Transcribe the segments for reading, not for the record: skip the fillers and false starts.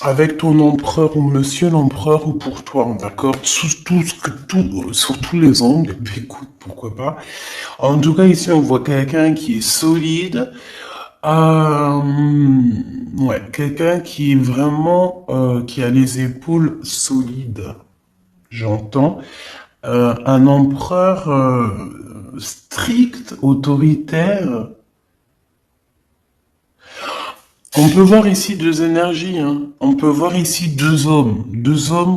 avec ton empereur ou monsieur l'empereur ou pour toi, d'accord? Sur tous les angles, écoute, pourquoi pas. En tout cas, ici, on voit quelqu'un qui est solide, euh, ouais, quelqu'un qui est vraiment, qui a les épaules solides, j'entends. Un empereur strict, autoritaire. On peut voir ici deux énergies, hein. On peut voir ici deux hommes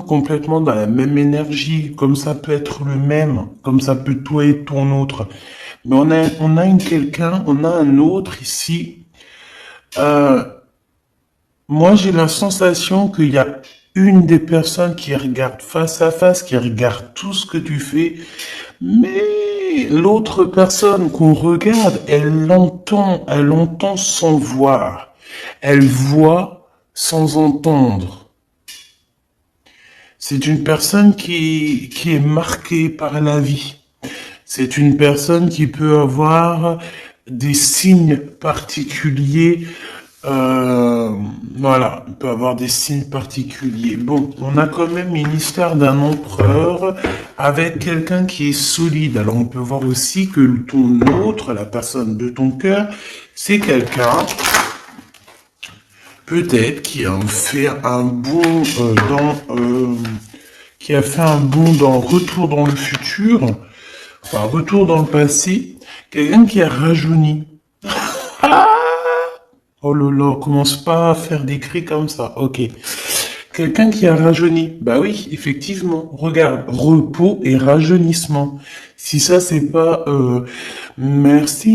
complètement dans la même énergie, comme ça peut être le même, comme ça peut toi et ton autre. Mais on a on a un autre ici. Euh, Moi, j'ai la sensation qu'il y a une des personnes qui regarde face à face, qui regarde tout ce que tu fais, mais l'autre personne qu'on regarde, elle entend sans voir. Elle voit sans entendre. C'est une personne qui est marquée par la vie. C'est une personne qui peut avoir des signes particuliers. Voilà, il peut avoir des signes particuliers. Bon, on a quand même une histoire d'un empereur avec quelqu'un qui est solide. Alors on peut voir aussi que ton autre, la personne de ton cœur, c'est quelqu'un peut-être qui a fait un bond qui a fait un bond dans Retour dans le futur, enfin Retour dans le passé, quelqu'un qui a rajeuni. Oh là là, commence pas à faire des cris comme ça. Ok. Quelqu'un qui a rajeuni. Bah oui, effectivement. Regarde, repos et rajeunissement. Si ça c'est pas merci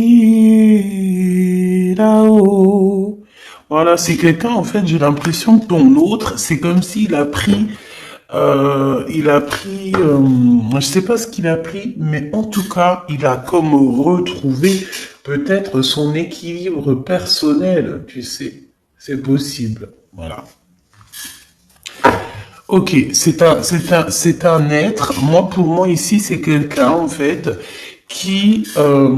là-haut. Voilà, c'est quelqu'un en fait. J'ai l'impression que ton autre, c'est comme s'il a pris, je sais pas ce qu'il a pris, mais en tout cas, il a comme retrouvé peut-être son équilibre personnel. Tu sais, c'est possible. Voilà. Ok, c'est un être. Moi, pour moi ici, c'est quelqu'un en fait qui, euh,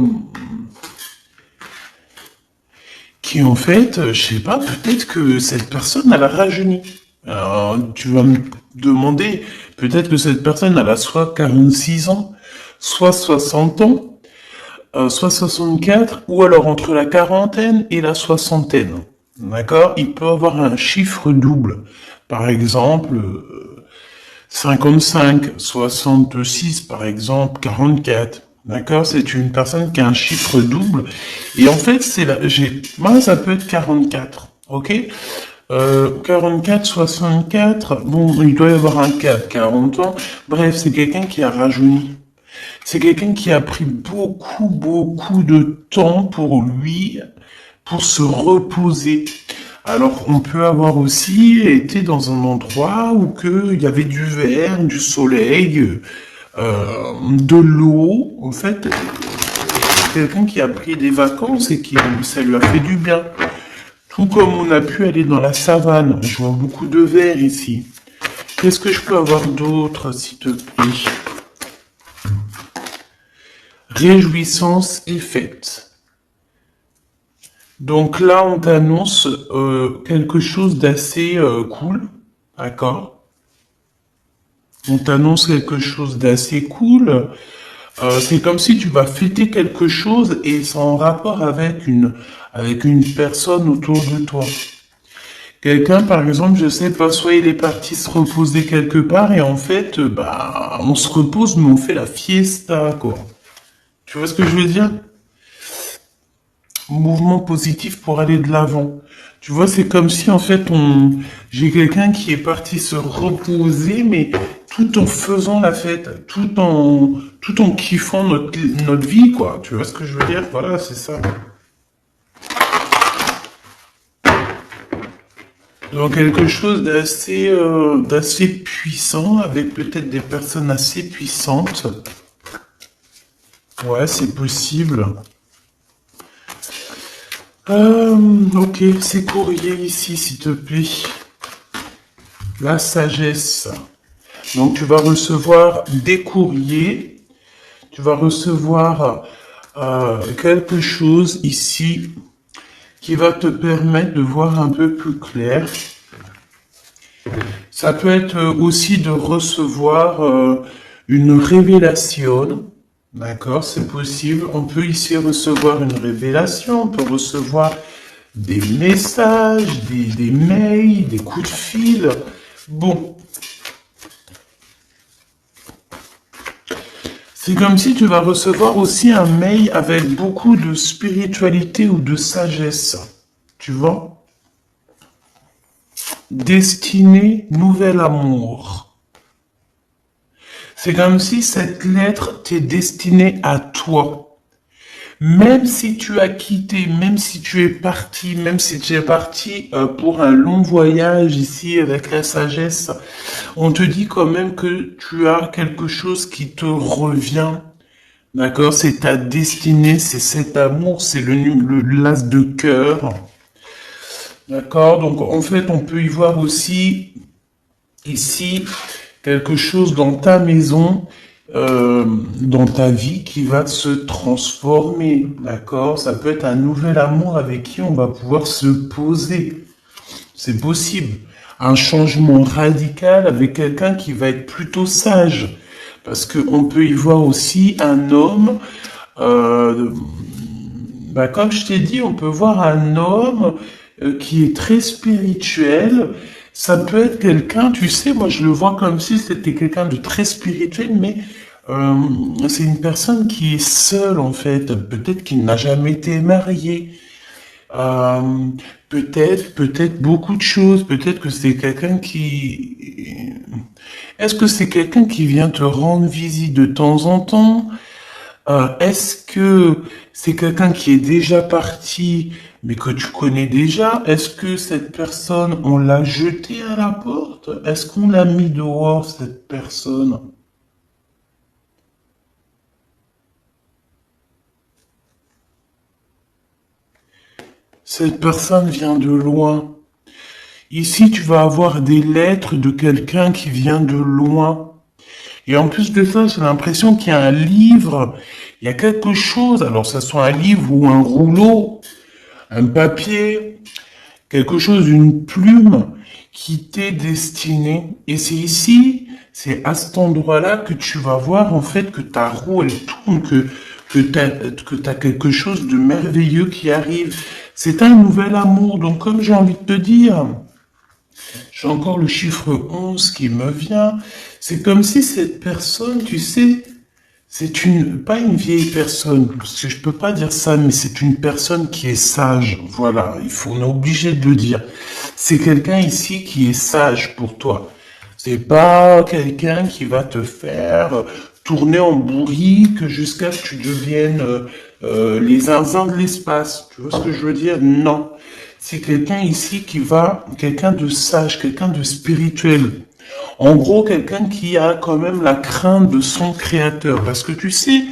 qui en fait, je sais pas, peut-être que cette personne elle a rajeuni. Alors, tu vas me demander, peut-être que cette personne elle a soit 46 ans, soit 60 ans, soit 64, ou alors entre la quarantaine et la soixantaine. D'accord? Il peut avoir un chiffre double. Par exemple, 55, 66 par exemple, 44. D'accord? C'est une personne qui a un chiffre double. Et en fait, moi, ça peut être 44. Ok? 44, 64. Bon, il doit y avoir un 4, 40 ans. Bref, c'est quelqu'un qui a rajeuni. C'est quelqu'un qui a pris beaucoup de temps pour lui, pour se reposer. Alors, on peut avoir aussi été dans un endroit où il y avait du vert, du soleil, de l'eau. En fait, quelqu'un qui a pris des vacances et ça lui a fait du bien. Tout comme on a pu aller dans la savane. Je vois beaucoup de vert ici. Qu'est-ce que je peux avoir d'autre, s'il te plaît? Réjouissance et fête. Donc là, on t'annonce quelque chose d'assez cool, d'accord? On t'annonce quelque chose d'assez cool. C'est comme si tu vas fêter quelque chose et c'est en rapport avec une personne autour de toi. Quelqu'un, par exemple, je sais pas, soit il est parti se reposer quelque part et en fait, bah, on se repose mais on fait la fiesta, quoi. Tu vois ce que je veux dire? Mouvement positif pour aller de l'avant. Tu vois, c'est comme si en fait j'ai quelqu'un qui est parti se reposer, mais tout en faisant la fête, tout en kiffant notre vie, quoi. Tu vois ce que je veux dire? Voilà, c'est ça. Donc quelque chose d'assez puissant, avec peut-être des personnes assez puissantes. Ouais, c'est possible. Ok, c'est courrier ici, s'il te plaît. La sagesse. Donc tu vas recevoir des courriers, tu vas recevoir quelque chose ici qui va te permettre de voir un peu plus clair. Ça peut être aussi de recevoir une révélation. D'accord, c'est possible. On peut ici recevoir une révélation, on peut recevoir des messages, des mails, des coups de fil. Bon, c'est comme si tu vas recevoir aussi un mail avec beaucoup de spiritualité ou de sagesse. Tu vois? Destiné, nouvel amour. C'est comme si cette lettre t'est destinée à toi. Même si tu as quitté, même si tu es parti, même si tu es parti pour un long voyage ici avec la sagesse, on te dit quand même que tu as quelque chose qui te revient. D'accord? C'est ta destinée, c'est cet amour, c'est le l'as de cœur. D'accord? Donc en fait, on peut y voir aussi ici quelque chose dans ta maison, dans ta vie qui va se transformer, d'accord? Ça peut être un nouvel amour avec qui on va pouvoir se poser. C'est possible. Un changement radical avec quelqu'un qui va être plutôt sage. Parce qu'on peut y voir aussi un homme, euh, bah, comme je t'ai dit, on peut voir un homme qui est très spirituel. Ça peut être quelqu'un, tu sais, moi je le vois comme si c'était quelqu'un de très spirituel, mais euh, c'est une personne qui est seule en fait. Peut-être qu'il n'a jamais été marié. Euh, peut-être beaucoup de choses. Peut-être que c'est quelqu'un qui... Est-ce que c'est quelqu'un qui vient te rendre visite de temps en temps? Est-ce que c'est quelqu'un qui est déjà parti, mais que tu connais déjà? Est-ce que cette personne, on l'a jeté à la porte? Est-ce qu'on l'a mis dehors, cette personne? Cette personne vient de loin. Ici, tu vas avoir des lettres de quelqu'un qui vient de loin. Et en plus de ça, j'ai l'impression qu'il y a un livre, il y a quelque chose, alors ça soit un livre ou un rouleau, un papier, quelque chose, une plume qui t'est destinée. Et c'est ici, c'est à cet endroit-là que tu vas voir en fait que ta roue, elle tourne, que t'as quelque chose de merveilleux qui arrive. C'est un nouvel amour. Donc comme j'ai envie de te dire, j'ai encore le chiffre 11 qui me vient. C'est comme si cette personne, tu sais, c'est pas une vieille personne, parce que je peux pas dire ça, mais c'est une personne qui est sage. Voilà, on est obligé de le dire. C'est quelqu'un ici qui est sage pour toi. C'est pas quelqu'un qui va te faire tourner en bourrique jusqu'à ce que tu deviennes les zinzins de l'espace. Tu vois ce que je veux dire? Non. C'est quelqu'un ici quelqu'un de sage, quelqu'un de spirituel. En gros, quelqu'un qui a quand même la crainte de son créateur. Parce que tu sais,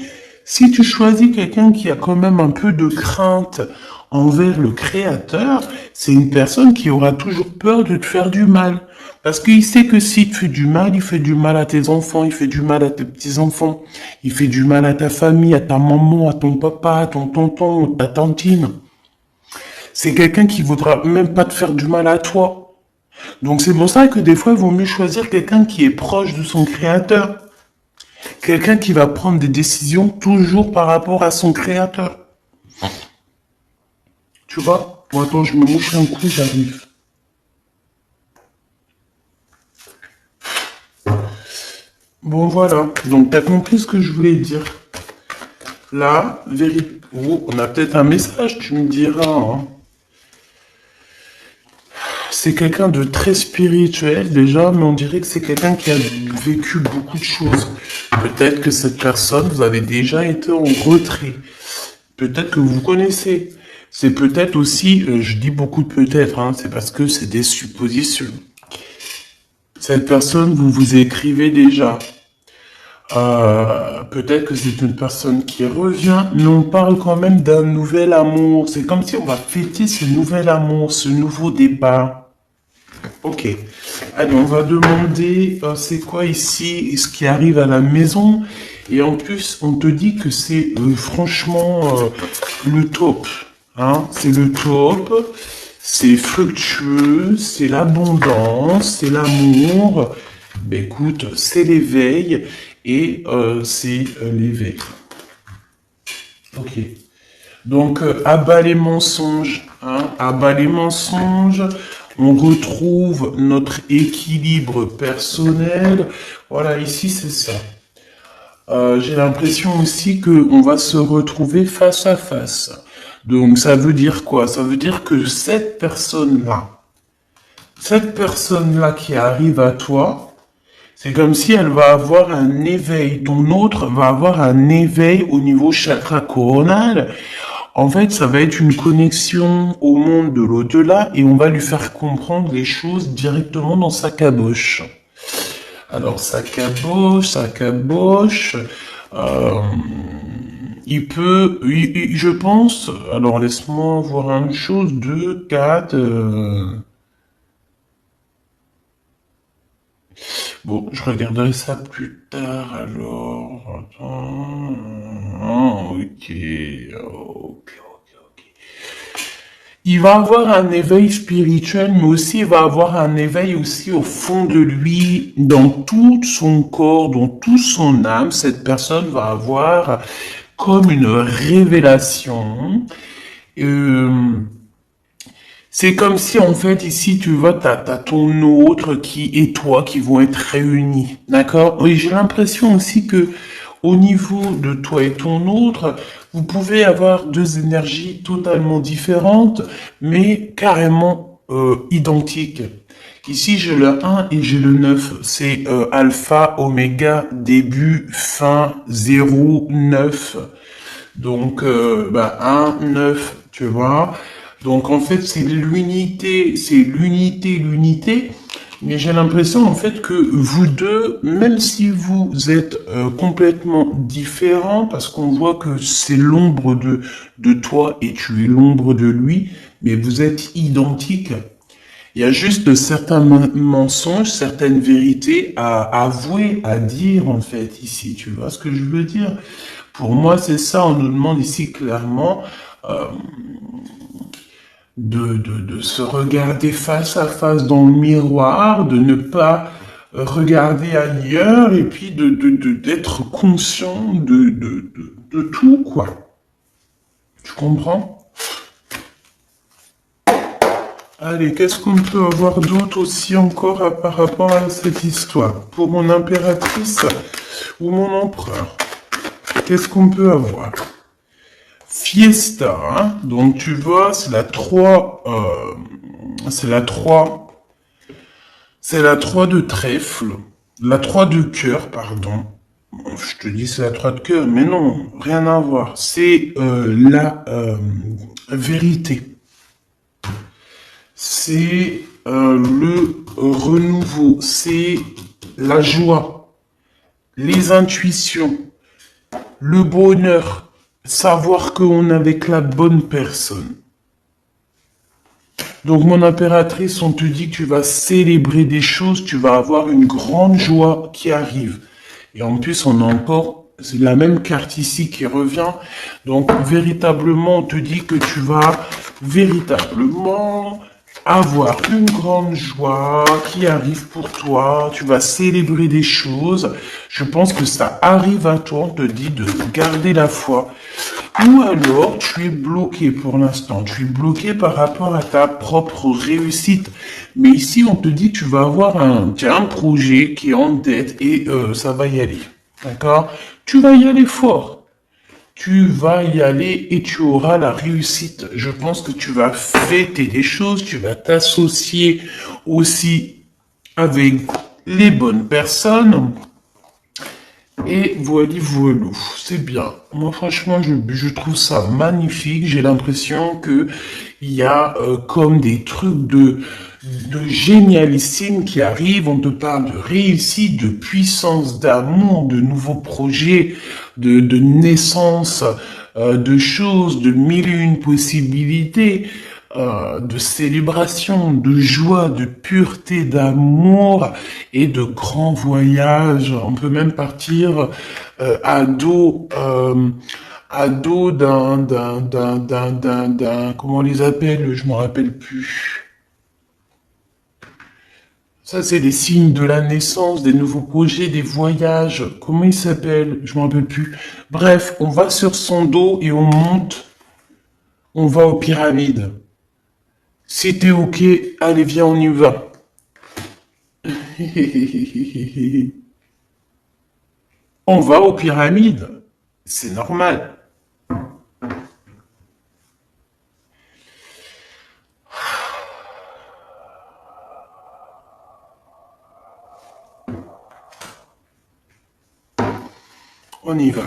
si tu choisis quelqu'un qui a quand même un peu de crainte envers le créateur, c'est une personne qui aura toujours peur de te faire du mal. Parce qu'il sait que s'il te fait du mal, il fait du mal à tes enfants, il fait du mal à tes petits-enfants, il fait du mal à ta famille, à ta maman, à ton papa, à ton tonton, à ta tantine. C'est quelqu'un qui voudra même pas te faire du mal à toi. Donc c'est pour ça que des fois, il vaut mieux choisir quelqu'un qui est proche de son créateur. Quelqu'un qui va prendre des décisions toujours par rapport à son créateur. Tu vois? Bon, attends, je me mouche un coup, j'arrive. Bon, voilà. Donc, t'as compris ce que je voulais dire. Là, oh, on a peut-être un message, tu me diras, hein. C'est quelqu'un de très spirituel déjà, mais on dirait que c'est quelqu'un qui a vécu beaucoup de choses. Peut-être que cette personne, vous avez déjà été en retrait. Peut-être que vous connaissez. C'est peut-être aussi, je dis beaucoup de peut-être, hein, c'est parce que c'est des suppositions. Cette personne, vous vous écrivez déjà. Peut-être que c'est une personne qui revient, mais on parle quand même d'un nouvel amour. C'est comme si on va fêter ce nouvel amour, ce nouveau départ. Ok. Allez, on va demander, c'est quoi ici, ce qui arrive à la maison. Et en plus, on te dit que c'est franchement le top. Hein, c'est le top. c'est fructueux, c'est l'abondance, c'est l'amour. Ben écoute, c'est l'éveil et c'est l'éveil. Ok. Donc, abat les mensonges, hein, abat les mensonges, on retrouve notre équilibre personnel. Voilà, ici, c'est ça. J'ai l'impression aussi que on va se retrouver face à face. Donc, ça veut dire quoi? Ça veut dire que cette personne-là qui arrive à toi, c'est comme si elle va avoir un éveil. Ton autre va avoir un éveil au niveau chakra coronal. En fait, ça va être une connexion au monde de l'au-delà et on va lui faire comprendre les choses directement dans sa caboche. Alors, sa caboche, euh, je pense, alors laisse-moi voir une chose, 2, 4, bon, je regarderai ça plus tard, alors, attends, ok, ok, ok, ok. Il va avoir un éveil spirituel, mais aussi il va avoir un éveil aussi au fond de lui, dans tout son corps, dans toute son âme. Cette personne va avoir comme une révélation. Euh, c'est comme si en fait ici tu vois t'as ton autre qui et toi qui vont être réunis, d'accord? Oui, j'ai l'impression aussi que au niveau de toi et ton autre, vous pouvez avoir deux énergies totalement différentes, mais carrément identiques. Ici j'ai le 1 et j'ai le 9, c'est alpha, oméga, début, fin, 0, 9. Donc, 1, 9, tu vois. Donc, en fait, l'unité. Mais j'ai l'impression, en fait, que vous deux, même si vous êtes complètement différents, parce qu'on voit que c'est l'ombre de toi et tu es l'ombre de lui, mais vous êtes identiques. Il y a juste certains mensonges, certaines vérités à avouer, à dire, en fait, ici. Tu vois ce que je veux dire? Pour moi, c'est ça. On nous demande ici clairement euh, de se regarder face à face dans le miroir, de ne pas regarder ailleurs et puis d'être conscient de tout, quoi. Tu comprends? Allez, qu'est-ce qu'on peut avoir d'autre aussi encore par rapport à cette histoire? Pour mon impératrice ou mon empereur, qu'est-ce qu'on peut avoir? Fiesta, hein? Donc tu vois, c'est la 3 de trèfle, la 3 de cœur, pardon. Je te dis c'est la 3 de cœur, mais non, rien à voir. C'est la vérité. C'est le renouveau, c'est la joie, les intuitions, le bonheur, savoir qu'on est avec la bonne personne. Donc mon impératrice, on te dit que tu vas célébrer des choses, tu vas avoir une grande joie qui arrive. Et en plus, on a encore c'est la même carte ici qui revient. Donc véritablement, on te dit que tu vas véritablement avoir une grande joie qui arrive pour toi. Tu vas célébrer des choses. Je pense que ça arrive à toi. On te dit de garder la foi. Ou alors, tu es bloqué pour l'instant. Tu es bloqué par rapport à ta propre réussite. Mais ici, on te dit que tu vas avoir un projet qui est en tête et ça va y aller. D'accord? Tu vas y aller fort. Tu vas y aller et tu auras la réussite. Je pense que tu vas fêter des choses, tu vas t'associer aussi avec les bonnes personnes. Et voilà, c'est bien. Moi, franchement, je trouve ça magnifique. J'ai l'impression que il y a comme des trucs de génialissime qui arrivent. On te parle de réussite, de puissance, d'amour, de nouveaux projets, de naissance, de choses, de mille et une possibilités. De célébration, de joie, de pureté, d'amour et de grands voyages. On peut même partir à dos ado comment on les appelle, je me rappelle plus. Ça, c'est des signes de la naissance, des nouveaux projets, des voyages. Comment il s'appelle? Je me rappelle plus. Bref, on va sur son dos et on monte. On va aux pyramides. Si t'es ok, allez, viens, on y va. On va aux pyramides. C'est normal. On y va.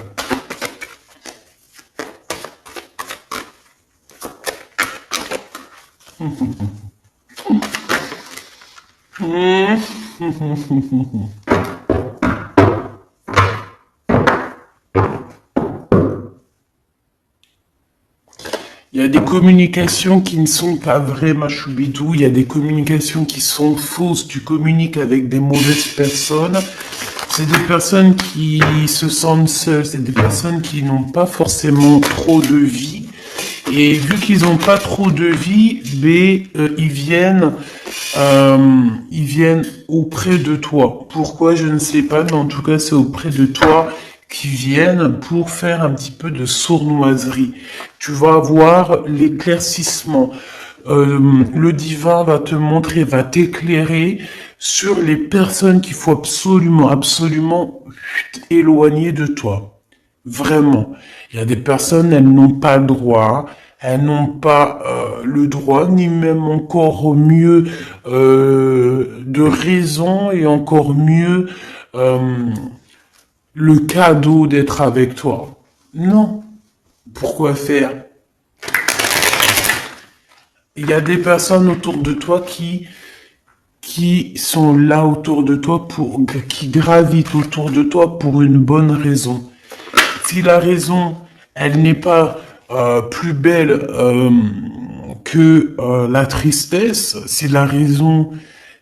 Il y a des communications qui ne sont pas vraies, Machoubidou. Il y a des communications qui sont fausses. Tu communiques avec des mauvaises personnes. C'est des personnes qui se sentent seules. C'est des personnes qui n'ont pas forcément trop de vie. Et vu qu'ils n'ont pas trop de vie, ils viennent auprès de toi. Pourquoi, je ne sais pas, mais en tout cas, c'est auprès de toi qui viennent pour faire un petit peu de sournoiserie. Tu vas avoir l'éclaircissement. Le divin va te montrer, va t'éclairer sur les personnes qu'il faut absolument éloigner de toi. Vraiment. Il y a des personnes, elles n'ont pas le droit, elles n'ont pas le droit, ni même encore mieux de raison, et encore mieux le cadeau d'être avec toi. Non. Pourquoi faire? Il y a des personnes autour de toi qui sont là autour de toi qui gravitent autour de toi pour une bonne raison. Si la raison, elle n'est pas plus belle que la tristesse, si la raison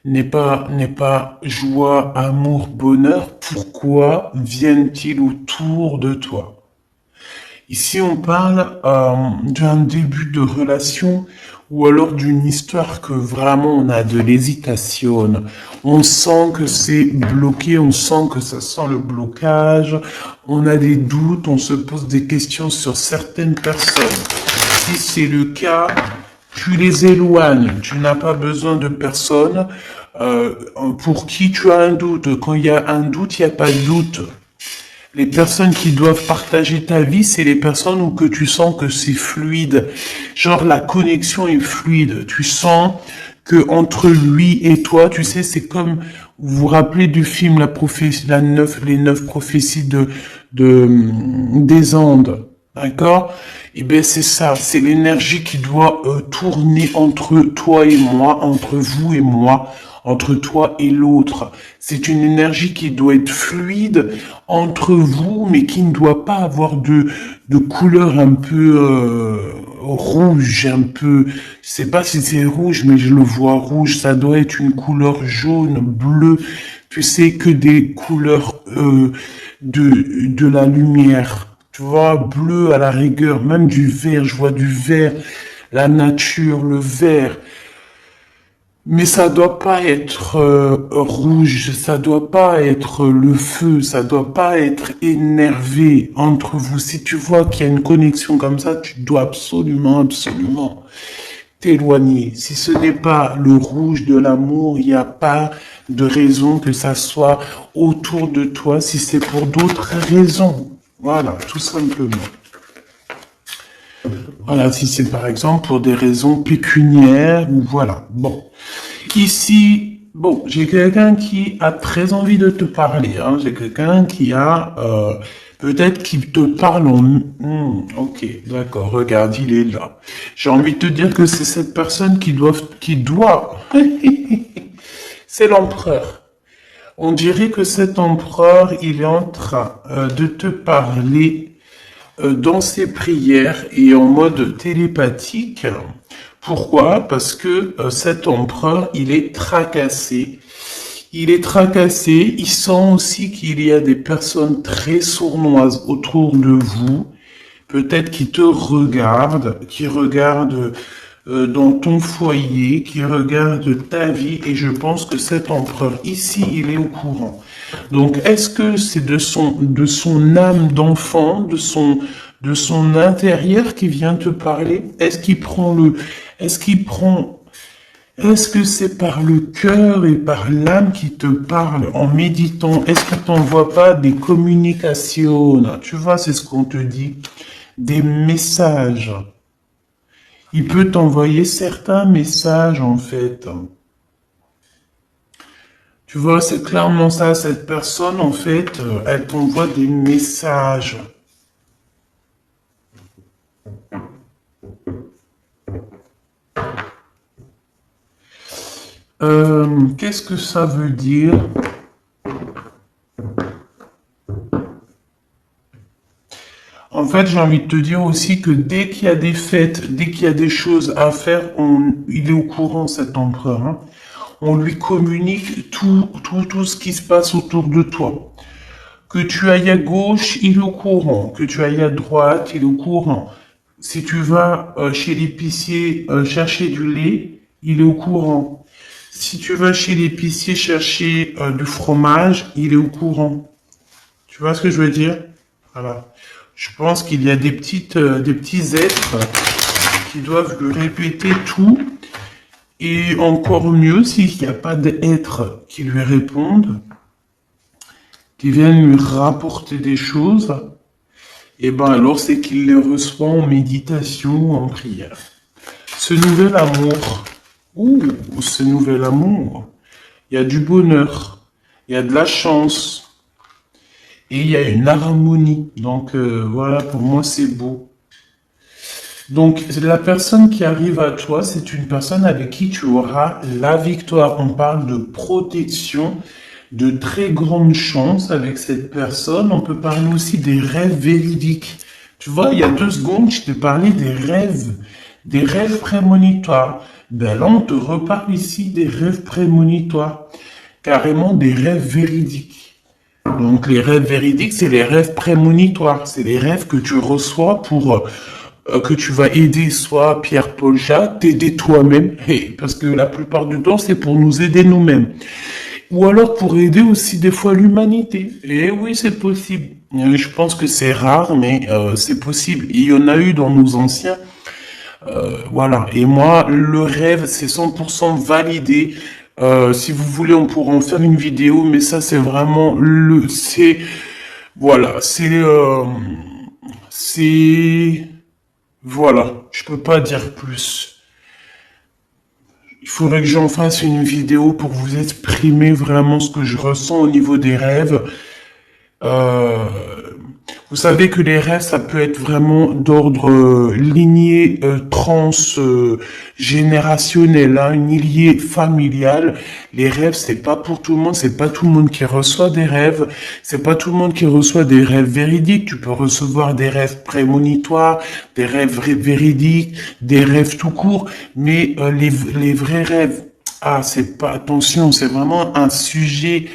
n'est pas joie, amour, bonheur, pourquoi viennent-ils autour de toi? Ici, on parle d'un début de relation ou alors d'une histoire que vraiment on a de l'hésitation. On sent que c'est bloqué, on sent que ça sent le blocage, on a des doutes, on se pose des questions sur certaines personnes. Si c'est le cas, tu les éloignes, tu n'as pas besoin de personnes pour qui tu as un doute. Quand il y a un doute, il n'y a pas de doute. Les personnes qui doivent partager ta vie, c'est les personnes où que tu sens que c'est fluide. Genre, la connexion est fluide. Tu sens que entre lui et toi, tu sais, c'est comme, vous vous rappelez du film les 9 prophéties des Andes. D'accord? Eh bien, c'est ça. C'est l'énergie qui doit tourner entre toi et moi, entre vous et moi, entre toi et l'autre. C'est une énergie qui doit être fluide entre vous, mais qui ne doit pas avoir de couleur un peu rouge, un peu, je sais pas si c'est rouge, mais je le vois rouge. Ça doit être une couleur jaune, bleue. Tu sais, que des couleurs de la lumière. Tu vois, bleu à la rigueur, même du vert. Je vois du vert, la nature, le vert. Mais ça doit pas être rouge, ça doit pas être le feu, ça doit pas être énervé entre vous. Si tu vois qu'il y a une connexion comme ça, tu dois absolument t'éloigner. Si ce n'est pas le rouge de l'amour, il n'y a pas de raison que ça soit autour de toi si c'est pour d'autres raisons. Voilà, tout simplement. Voilà, si c'est par exemple pour des raisons pécuniaires, ou voilà. Bon. Ici, bon, j'ai quelqu'un qui a très envie de te parler. Hein. J'ai quelqu'un qui a, peut-être qui te parle en... ok, d'accord, regarde, il est là. J'ai envie de te dire que c'est cette personne qui doit... c'est l'empereur. On dirait que cet empereur, il est en train de te parler dans ses prières et en mode télépathique. Pourquoi? Parce que cet empereur, il est tracassé. Il est tracassé. Il sent aussi qu'il y a des personnes très sournoises autour de vous. peut-être qui te regarde, qui regarde dans ton foyer, qui regarde ta vie, et je pense que cet empereur ici, il est au courant. Donc, est-ce que c'est de son âme d'enfant, de son intérieur qui vient te parler? Est-ce que c'est par le cœur et par l'âme qui te parle en méditant? Est-ce qu'il t'envoie pas des communications? Tu vois, c'est ce qu'on te dit. Des messages. Il peut t'envoyer certains messages, en fait. Tu vois, c'est clairement ça. Cette personne, en fait, elle t'envoie des messages. Qu'est-ce que ça veut dire? En fait, j'ai envie de te dire aussi que dès qu'il y a des fêtes, dès qu'il y a des choses à faire, il est au courant, cet empereur, hein. On lui communique tout ce qui se passe autour de toi. Que tu ailles à gauche, il est au courant. Que tu ailles à droite, il est au courant. Si tu vas chez l'épicier chercher du lait, il est au courant. Si tu vas chez l'épicier chercher du fromage, il est au courant. Tu vois ce que je veux dire? Voilà. Je pense qu'il y a des petits êtres qui doivent lui répéter tout. Et encore mieux, s'il n'y a pas d'êtres qui lui répondent, qui viennent lui rapporter des choses, et ben alors c'est qu'il les reçoit en méditation, en prière. Ce nouvel amour, ce nouvel amour, il y a du bonheur, il y a de la chance, et il y a une harmonie. Donc voilà, pour moi c'est beau. Donc la personne qui arrive à toi, c'est une personne avec qui tu auras la victoire. On parle de protection, de très grande chance avec cette personne. On peut parler aussi des rêves véridiques. Tu vois, il y a 2 secondes, je t'ai parlé des rêves prémonitoires. Ben là, on te reparle ici des rêves prémonitoires, carrément des rêves véridiques. Donc les rêves véridiques, c'est les rêves prémonitoires. C'est les rêves que tu reçois pour que tu vas aider soit Pierre-Paul Jacques, t'aider toi-même, parce que la plupart du temps, c'est pour nous aider nous-mêmes. Ou alors pour aider aussi des fois l'humanité. Et oui, c'est possible. Je pense que c'est rare, mais c'est possible. Il y en a eu dans nos anciens. Voilà. Et moi, le rêve, c'est 100% validé. Si vous voulez, on pourra en faire une vidéo, mais ça, c'est vraiment voilà, voilà, je peux pas dire plus. Il faudrait que j'en fasse une vidéo pour vous exprimer vraiment ce que je ressens au niveau des rêves. Euh, Vous savez que les rêves, ça peut être vraiment d'ordre lignée transgénérationnel, hein, une lignée familiale. Les rêves, c'est pas pour tout le monde, c'est pas tout le monde qui reçoit des rêves, c'est pas tout le monde qui reçoit des rêves véridiques. Tu peux recevoir des rêves prémonitoires, des rêves véridiques, des rêves tout court, mais les vrais rêves, c'est pas, attention, c'est vraiment un sujet.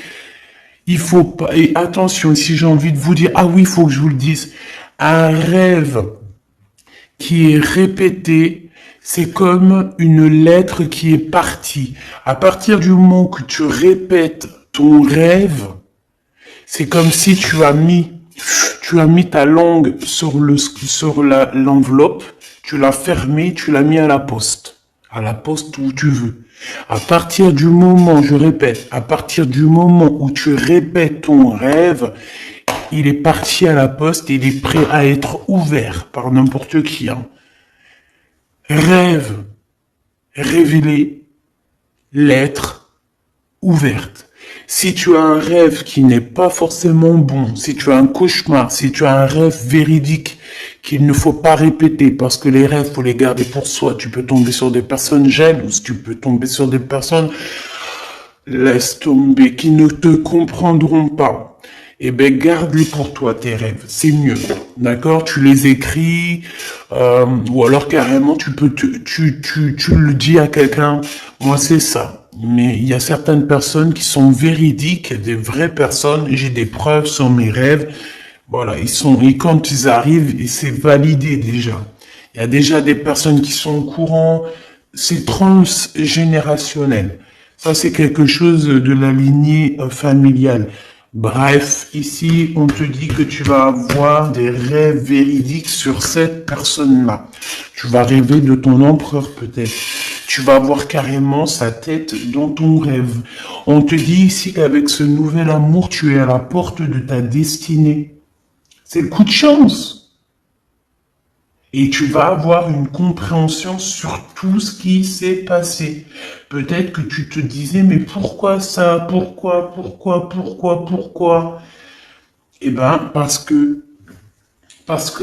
Il faut pas, et attention, si j'ai envie de vous dire, oui, il faut que je vous le dise, un rêve qui est répété, c'est comme une lettre qui est partie. À partir du moment que tu répètes ton rêve, c'est comme si tu as mis ta langue sur l'enveloppe, tu l'as fermée, tu l'as mis à la poste où tu veux. À partir du moment, je répète, à partir du moment où tu répètes ton rêve, il est parti à la poste et il est prêt à être ouvert par n'importe qui. Hein. Rêve, révélé, lettre, ouverte. Si tu as un rêve qui n'est pas forcément bon, si tu as un cauchemar, si tu as un rêve véridique qu'il ne faut pas répéter parce que les rêves, faut les garder pour soi. Tu peux tomber sur des personnes jalouses, tu peux tomber sur des personnes, laisse tomber, qui ne te comprendront pas. Eh ben, garde-les pour toi, tes rêves. C'est mieux. D'accord? Tu les écris, ou alors carrément, tu le dis à quelqu'un. Moi, c'est ça. Mais il y a certaines personnes qui sont véridiques, des vraies personnes. J'ai des preuves sur mes rêves. Voilà, et quand ils arrivent, et c'est validé déjà. Il y a déjà des personnes qui sont au courant, c'est transgénérationnel. Ça, c'est quelque chose de la lignée familiale. Bref, ici, on te dit que tu vas avoir des rêves véridiques sur cette personne-là. Tu vas rêver de ton empereur peut-être. Tu vas voir carrément sa tête dans ton rêve. On te dit ici qu'avec ce nouvel amour, tu es à la porte de ta destinée. C'est le coup de chance. Et tu vas avoir une compréhension sur tout ce qui s'est passé. Peut-être que tu te disais, mais pourquoi ça? Pourquoi? Eh ben, parce que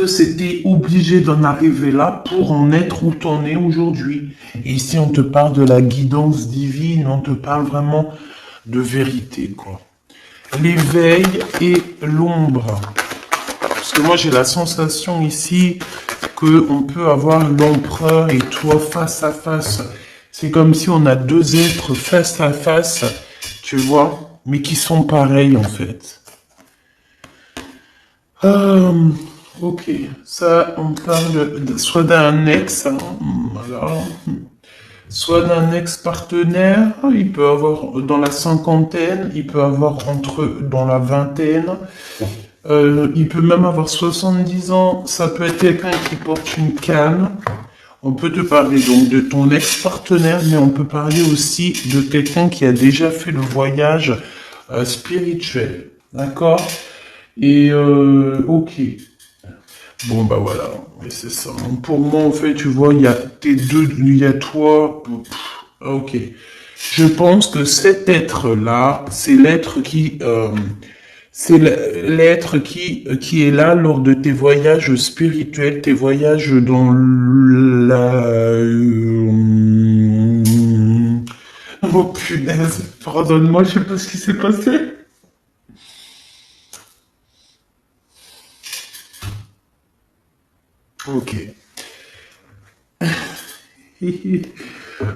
c'était obligé d'en arriver là pour en être où t'en es aujourd'hui. Et ici, on te parle de la guidance divine, on te parle vraiment de vérité, quoi. L'éveil et l'ombre. Parce que moi, j'ai la sensation ici que on peut avoir l'empereur et toi face à face. C'est comme si on a deux êtres face à face, tu vois, mais qui sont pareils en fait. Ok, ça, on parle soit d'un ex, hein, alors, soit d'un ex-partenaire, il peut avoir dans la cinquantaine, il peut avoir dans la vingtaine, il peut même avoir 70 ans, ça peut être quelqu'un qui porte une canne. On peut te parler donc de ton ex-partenaire, mais on peut parler aussi de quelqu'un qui a déjà fait le voyage spirituel. D'accord? Et ok. Bon bah voilà, et c'est ça. Pour moi en fait, tu vois, il y a tes deux, il y a toi. Ok. Je pense que cet être-là, c'est l'être qui est là lors de tes voyages spirituels, tes voyages dans la... Oh punaise, pardonne-moi, je sais pas ce qui s'est passé. Ok.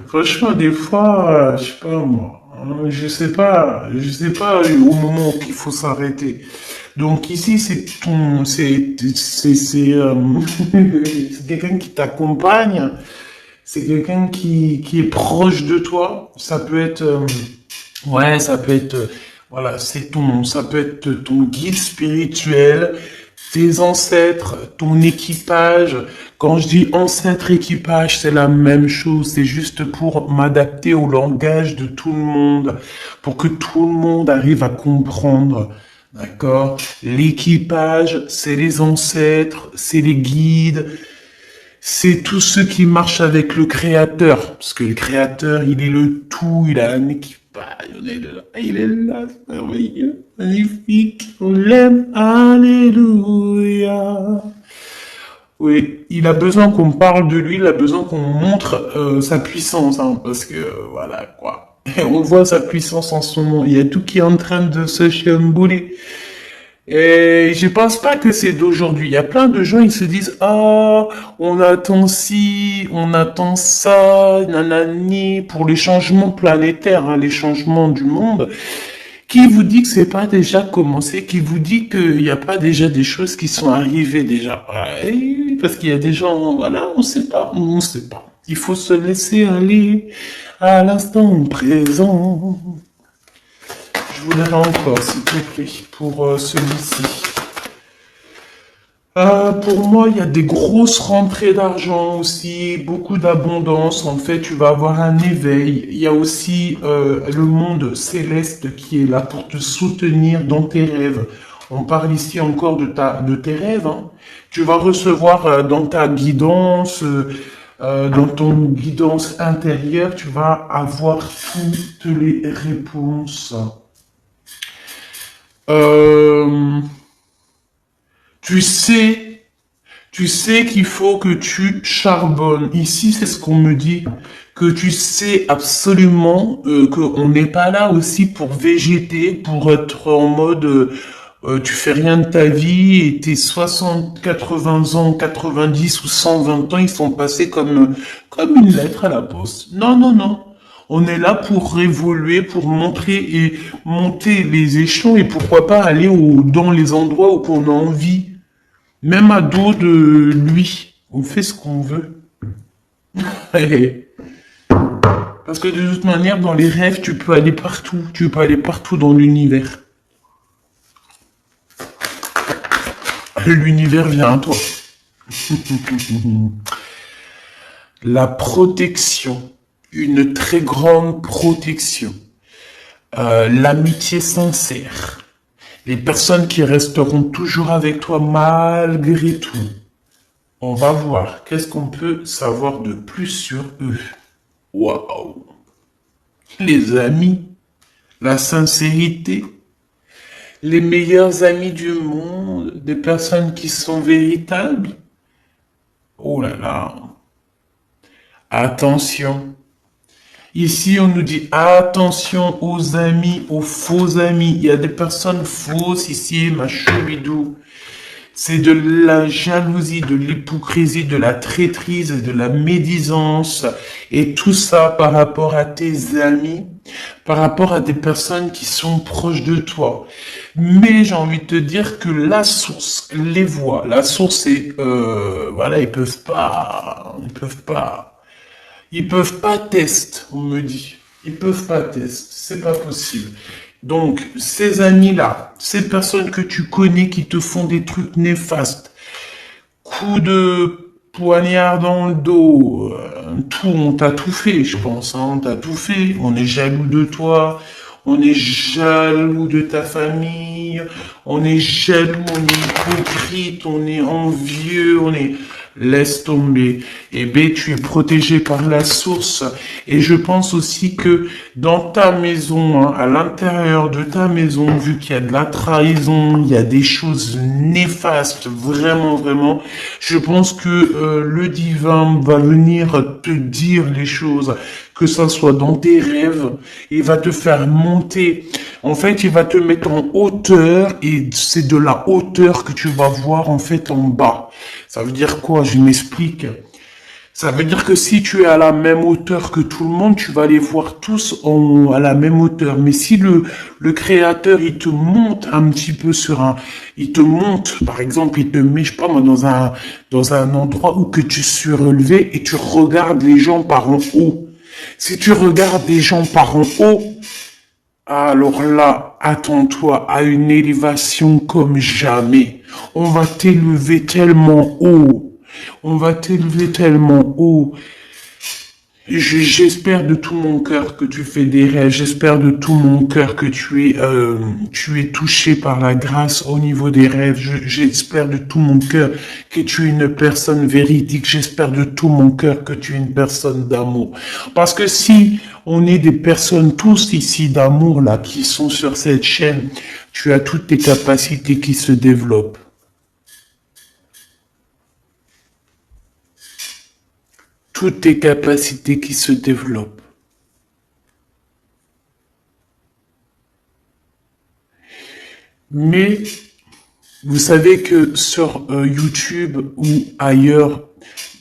Franchement, des fois, je sais pas moi, hein, je sais pas au moment qu'il faut s'arrêter. Donc ici, c'est quelqu'un qui t'accompagne, c'est quelqu'un qui est proche de toi. Ça peut être, ouais, ça peut être, voilà, ça peut être ton guide spirituel, tes ancêtres, ton équipage. Quand je dis ancêtre équipage, c'est la même chose. C'est juste pour m'adapter au langage de tout le monde, pour que tout le monde arrive à comprendre. D'accord? L'équipage, c'est les ancêtres, c'est les guides, c'est tous ceux qui marchent avec le créateur. Parce que le créateur, il est le tout, il a un équipage, il est là, c'est merveilleux, magnifique, on l'aime, alléluia. Oui, il a besoin qu'on parle de lui, il a besoin qu'on montre sa puissance, hein, parce que voilà quoi. Et on voit sa puissance en ce moment. Il y a tout qui est en train de se chambouler. Et je pense pas que c'est d'aujourd'hui. Il y a plein de gens, ils se disent, ah, on attend ci, on attend ça, nanani, pour les changements planétaires, hein, les changements du monde. Qui vous dit que c'est pas déjà commencé? Qui vous dit qu'il n'y a pas déjà des choses qui sont arrivées déjà? Ouais, parce qu'il y a des gens, voilà, on sait pas. Il faut se laisser aller à l'instant présent. Je voudrais encore, s'il te plaît, pour celui-ci. Pour moi, il y a des grosses rentrées d'argent aussi, beaucoup d'abondance. En fait, tu vas avoir un éveil. Il y a aussi le monde céleste qui est là pour te soutenir dans tes rêves. On parle ici encore de tes rêves, hein. Tu vas recevoir dans ta guidance, dans ton guidance intérieure, tu vas avoir toutes les réponses. Euh, tu sais, tu sais qu'il faut que tu charbonnes. Ici, c'est ce qu'on me dit, que tu sais absolument qu'on n'est pas là aussi pour végéter, pour être en mode tu fais rien de ta vie et tes 60, 80 ans, 90 ou 120 ans, ils sont passés comme une lettre à la poste. Non, non, non. On est là pour évoluer, pour montrer et monter les échelons et pourquoi pas aller dans les endroits où on a envie. Même à dos de lui. On fait ce qu'on veut. Parce que de toute manière, dans les rêves, tu peux aller partout. Tu peux aller partout dans l'univers. L'univers vient à toi. La protection. Une très grande protection. L'amitié sincère. Les personnes qui resteront toujours avec toi malgré tout. On va voir. Qu'est-ce qu'on peut savoir de plus sur eux? Waouh! Les amis, la sincérité, les meilleurs amis du monde, des personnes qui sont véritables. Oh là là! Attention! Ici, on nous dit attention aux amis, aux faux amis. Il y a des personnes fausses ici, ma choubidou. C'est de la jalousie, de l'hypocrisie, de la traîtrise, de la médisance. Et tout ça par rapport à tes amis, par rapport à des personnes qui sont proches de toi. Mais j'ai envie de te dire que la source les voit. La source est, voilà, ils peuvent pas tester, on me dit. Ils peuvent pas tester, c'est pas possible. Donc, ces amis-là, ces personnes que tu connais qui te font des trucs néfastes, coups de poignard dans le dos, tout, on t'a tout fait, je pense, hein, on t'a tout fait. On est jaloux de toi, on est jaloux de ta famille, on est jaloux, on est hypocrite, on est envieux, on est... Laisse tomber. Eh bien, tu es protégé par la source. Et je pense aussi que dans ta maison, hein, à l'intérieur de ta maison, vu qu'il y a de la trahison, il y a des choses néfastes, vraiment, vraiment, je pense que le divin va venir te dire les choses, que ça soit dans tes rêves, il va te faire monter. En fait, il va te mettre en hauteur et c'est de la hauteur que tu vas voir en fait en bas. Ça veut dire quoi? Je m'explique. Ça veut dire que si tu es à la même hauteur que tout le monde, tu vas les voir tous à la même hauteur. Mais si le créateur, il te monte un petit peu il te monte, par exemple, il te met, je sais pas moi, dans un endroit où que tu suis relevé et tu regardes les gens par en haut. Si tu regardes les gens par en haut, alors là, attends-toi à une élévation comme jamais. On va t'élever tellement haut. On va t'élever tellement haut. J'espère de tout mon cœur que tu fais des rêves. J'espère de tout mon cœur que tu es touché par la grâce au niveau des rêves. J'espère de tout mon cœur que tu es une personne véridique. J'espère de tout mon cœur que tu es une personne d'amour. Parce que si on est des personnes tous ici d'amour là qui sont sur cette chaîne, tu as toutes tes capacités qui se développent. Toutes tes capacités qui se développent. Mais vous savez que sur YouTube ou ailleurs,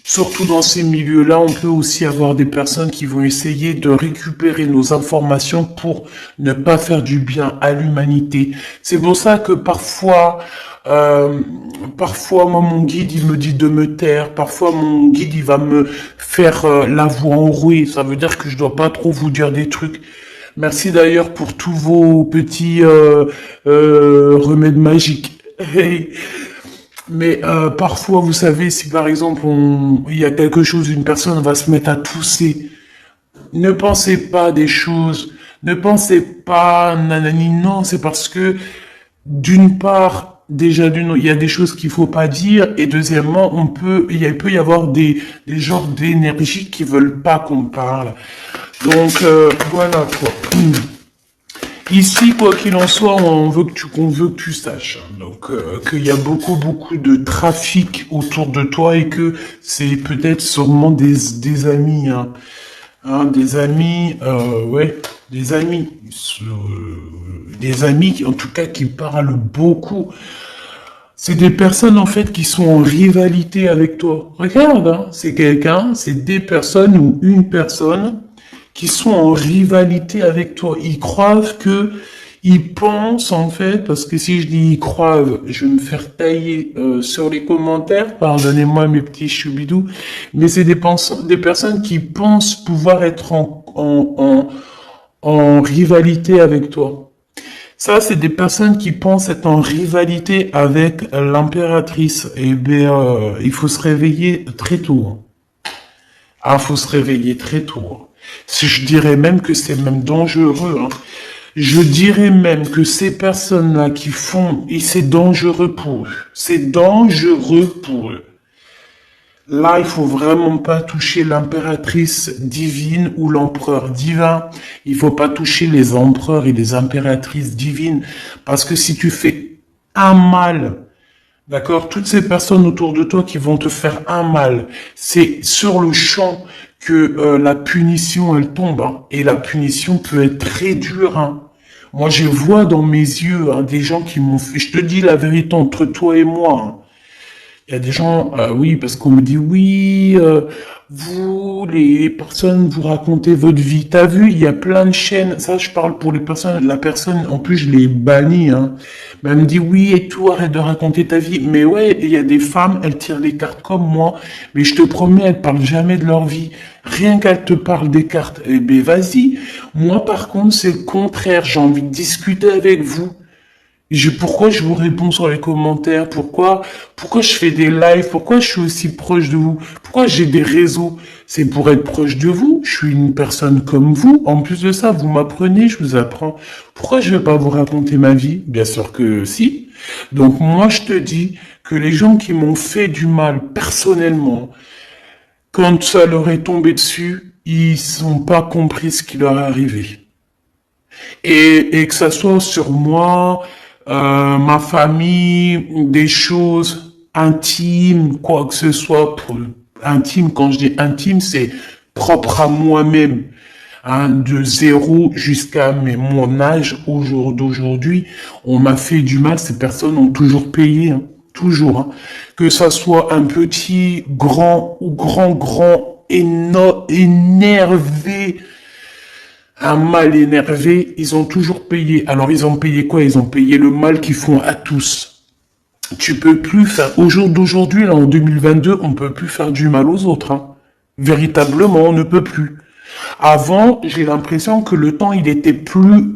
surtout dans ces milieux-là, on peut aussi avoir des personnes qui vont essayer de récupérer nos informations pour ne pas faire du bien à l'humanité. C'est pour ça que parfois, moi, mon guide, il me dit de me taire. Parfois, mon guide, il va me faire la voix enrouée. Ça veut dire que je dois pas trop vous dire des trucs. Merci d'ailleurs pour tous vos petits remèdes magiques. Mais parfois, vous savez, si par exemple, il y a quelque chose, une personne va se mettre à tousser. Ne pensez pas des choses. Ne pensez pas nanani. Non, c'est parce que d'une part, déjà il y a des choses qu'il faut pas dire et deuxièmement, il peut y avoir des genres d'énergie qui veulent pas qu'on parle. Donc voilà quoi. Ici, quoi qu'il en soit, qu'on veut que tu saches. Donc qu'il y a beaucoup de trafic autour de toi et que c'est peut-être sûrement des amis. Des amis, ouais, des amis en tout cas qui parlent beaucoup. C'est des personnes en fait qui sont en rivalité avec toi. Regarde, c'est des personnes ou une personne qui sont en rivalité avec toi. Ils croient que, ils pensent en fait, parce que si je dis ils croient, je vais me faire tailler sur les commentaires, pardonnez-moi mes petits choubidous, mais c'est des personnes qui pensent pouvoir être en rivalité avec toi. Ça, c'est des personnes qui pensent être en rivalité avec l'impératrice. Eh bien, il faut se réveiller très tôt. Hein. Ah, faut se réveiller très tôt. Hein. Si je dirais même que c'est même dangereux. Hein. Je dirais même que ces personnes-là qui font, et c'est dangereux pour eux. C'est dangereux pour eux. Là, il faut vraiment pas toucher l'impératrice divine ou l'empereur divin. Il faut pas toucher les empereurs et les impératrices divines. Parce que si tu fais un mal, d'accord, toutes ces personnes autour de toi qui vont te faire un mal, c'est sur le champ que la punition, elle tombe. Hein. Et la punition peut être très dure. Hein. Moi, je vois dans mes yeux hein, des gens qui m'ont fait... Je te dis la vérité entre toi et moi. Hein. Il y a des gens, oui, parce qu'on me dit, oui, vous, les personnes, vous racontez votre vie. T'as vu, il y a plein de chaînes. Ça, je parle pour les personnes. La personne, en plus, je l'ai bannie. Hein. Mais elle me dit, oui, et tout, arrête de raconter ta vie. Mais ouais, il y a des femmes, elles tirent les cartes comme moi. Mais je te promets, elles parlent jamais de leur vie. Rien qu'elles te parlent des cartes. Eh ben, vas-y. Moi, par contre, c'est le contraire. J'ai envie de discuter avec vous. Pourquoi je vous réponds sur les commentaires? Pourquoi je fais des lives? Pourquoi je suis aussi proche de vous? Pourquoi j'ai des réseaux? C'est pour être proche de vous. Je suis une personne comme vous. En plus de ça, vous m'apprenez, je vous apprends. Pourquoi je vais pas vous raconter ma vie? Bien sûr que si. Donc moi, je te dis que les gens qui m'ont fait du mal personnellement, quand ça leur est tombé dessus, ils n'ont pas compris ce qui leur est arrivé. Et que ça soit sur moi, ma famille, des choses intimes, quoi que ce soit, intime, quand je dis intime, c'est propre à moi-même, hein, de zéro jusqu'à mon âge d'aujourd'hui, on m'a fait du mal, ces personnes ont toujours payé, hein, toujours, hein, que ça soit un petit, grand ou grand, énervé, un mal énervé, ils ont toujours payé. Alors ils ont payé quoi? Ils ont payé le mal qu'ils font à tous. Tu peux plus faire, au jour d'aujourd'hui, là en 2022, on peut plus faire du mal aux autres. Hein. Véritablement, on ne peut plus. Avant, j'ai l'impression que le temps, il était plus...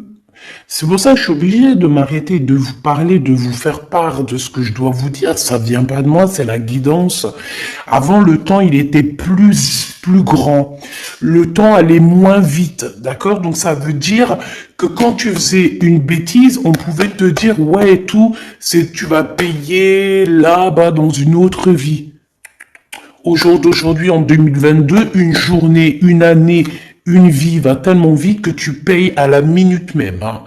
C'est pour ça que je suis obligé de m'arrêter, de vous parler, de vous faire part de ce que je dois vous dire. Ça vient pas de moi, c'est la guidance. Avant, le temps, il était plus grand. Le temps allait moins vite, d'accord? Donc ça veut dire que quand tu faisais une bêtise, on pouvait te dire, ouais, et tout, tu vas payer là-bas dans une autre vie. Au jour d'aujourd'hui, en 2022, une journée, une année, une vie va tellement vite que tu payes à la minute même. Hein.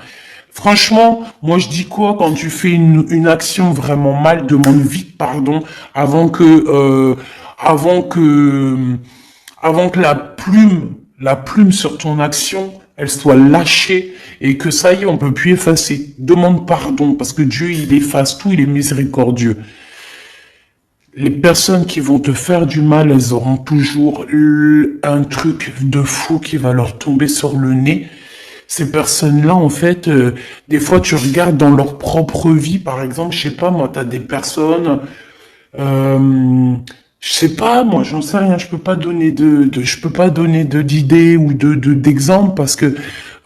Franchement, moi je dis quoi quand tu fais une action vraiment mal, demande vite pardon avant que la plume sur ton action, elle soit lâchée et que ça y est, on peut plus effacer. Demande pardon parce que Dieu il efface tout, il est miséricordieux. Les personnes qui vont te faire du mal, elles auront toujours un truc de fou qui va leur tomber sur le nez. Ces personnes-là, en fait, des fois, tu regardes dans leur propre vie, par exemple, je sais pas, moi, t'as des personnes, je sais pas, moi, j'en sais rien, je peux pas donner je peux pas donner d'idées ou d'exemples parce que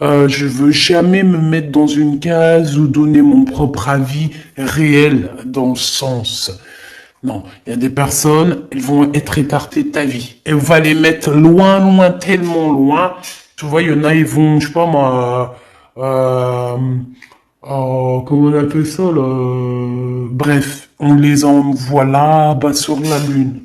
je veux jamais me mettre dans une case ou donner mon propre avis réel dans le sens. Non, il y a des personnes, elles vont être écartées de ta vie. Elle va les mettre loin, tellement loin. Tu vois, il y en a, ils vont, je sais pas moi, comment on appelle ça, là, bref, on les envoie là-bas sur la lune.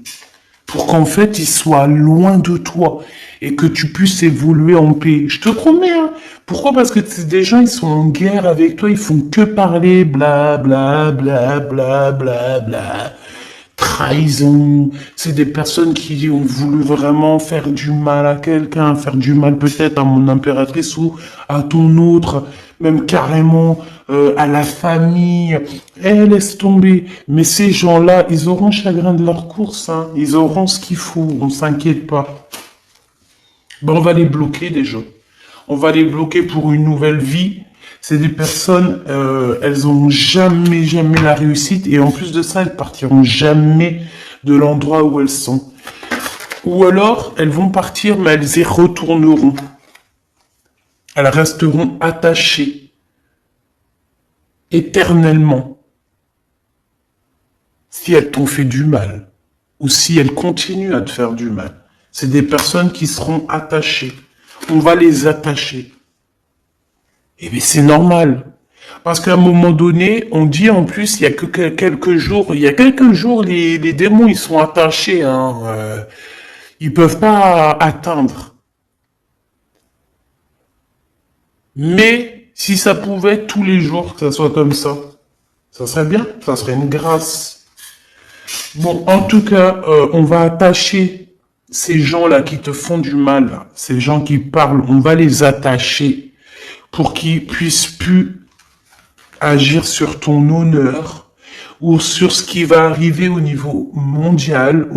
Pour qu'en fait, ils soient loin de toi et que tu puisses évoluer en paix. Je te promets, hein. Pourquoi? Parce que des gens, ils sont en guerre avec toi, ils font que parler, bla. Trahison, c'est des personnes qui ont voulu vraiment faire du mal à quelqu'un, faire du mal peut-être à mon impératrice ou à ton autre, même carrément à la famille. Laisse tomber. Mais ces gens-là, ils auront chagrin de leur course, hein. Ils auront ce qu'il faut, on s'inquiète pas. Ben, on va les bloquer déjà. On va les bloquer pour une nouvelle vie. C'est des personnes, elles ont jamais la réussite et en plus de ça, elles partiront jamais de l'endroit où elles sont. Ou alors, elles vont partir, mais elles y retourneront. Elles resteront attachées éternellement si elles t'ont fait du mal ou si elles continuent à te faire du mal. C'est des personnes qui seront attachées. On va les attacher. Et bien c'est normal. Parce qu'à un moment donné, on dit en plus, il y a que quelques jours, les démons, ils sont attachés, hein, ils peuvent pas atteindre. Mais, si ça pouvait tous les jours que ça soit comme ça serait bien, ça serait une grâce. Bon, en tout cas, on va attacher ces gens-là qui te font du mal, là, ces gens qui parlent, on va les attacher pour qu'ils puissent plus agir sur ton honneur ou sur ce qui va arriver au niveau mondial,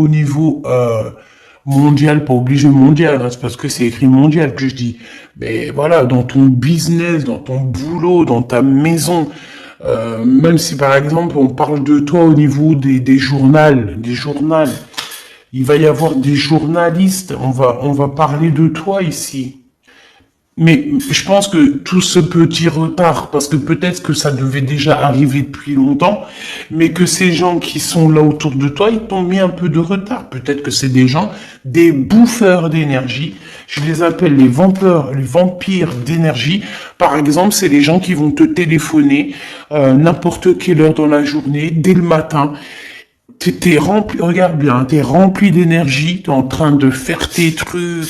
mondial, pas obligé mondial, hein, c'est parce que c'est écrit mondial que je dis. Mais voilà, dans ton business, dans ton boulot, dans ta maison, même si par exemple on parle de toi au niveau des journaux, il va y avoir des journalistes, on va parler de toi ici. Mais je pense que tout ce petit retard, parce que peut-être que ça devait déjà arriver depuis longtemps, mais que ces gens qui sont là autour de toi, ils t'ont mis un peu de retard. Peut-être que c'est des gens, des bouffeurs d'énergie. Je les appelle les vampires d'énergie. Par exemple, c'est les gens qui vont te téléphoner n'importe quelle heure dans la journée, dès le matin. T'es rempli, regarde bien, t'es rempli d'énergie, t'es en train de faire tes trucs,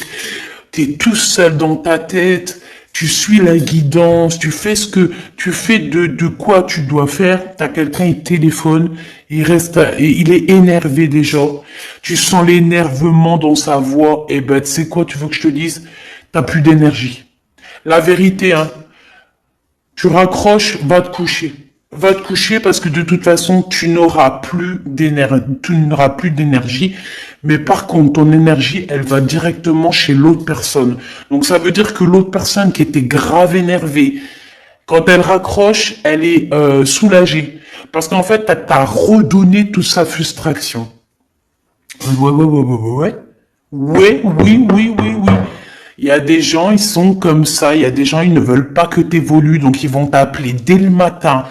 t'es tout seul dans ta tête, tu suis la guidance, tu fais ce que, tu fais de quoi tu dois faire, t'as quelqu'un, il téléphone, il est énervé déjà, tu sens l'énervement dans sa voix, et ben, tu sais quoi, tu veux que je te dise, t'as plus d'énergie. La vérité, hein, tu raccroches, va te coucher. Va te coucher parce que de toute façon, tu n'auras plus d'énergie. Mais par contre, ton énergie, elle va directement chez l'autre personne. Donc ça veut dire que l'autre personne qui était grave énervée, quand elle raccroche, elle est soulagée. Parce qu'en fait, t'as redonné toute sa frustration. Ouais. Oui. Il y a des gens, ils sont comme ça. Il y a des gens, ils ne veulent pas que tu évolues. Donc, ils vont t'appeler dès le matin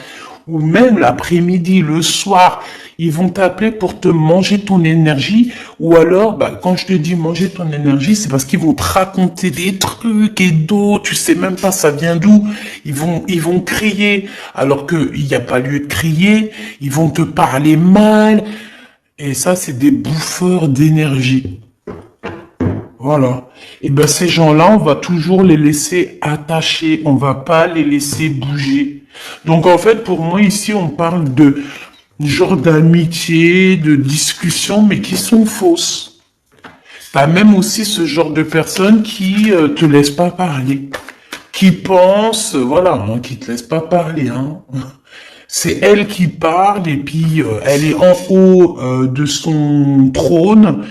ou même l'après-midi, le soir. Ils vont t'appeler pour te manger ton énergie. Ou alors, bah, quand je te dis manger ton énergie, c'est parce qu'ils vont te raconter des trucs et d'autres. Tu sais même pas ça vient d'où. Ils vont crier alors qu'il n'y a pas lieu de crier. Ils vont te parler mal. Et ça, c'est des bouffeurs d'énergie. Voilà. Et ben ces gens-là, on va toujours les laisser attachés, on va pas les laisser bouger. Donc en fait, pour moi ici, on parle de genre d'amitié, de discussion, mais qui sont fausses. T'as même aussi ce genre de personnes qui te laissent pas parler, qui pensent, voilà, hein, qui te laissent pas parler. Hein. C'est elle qui parle et puis elle est en haut de son trône.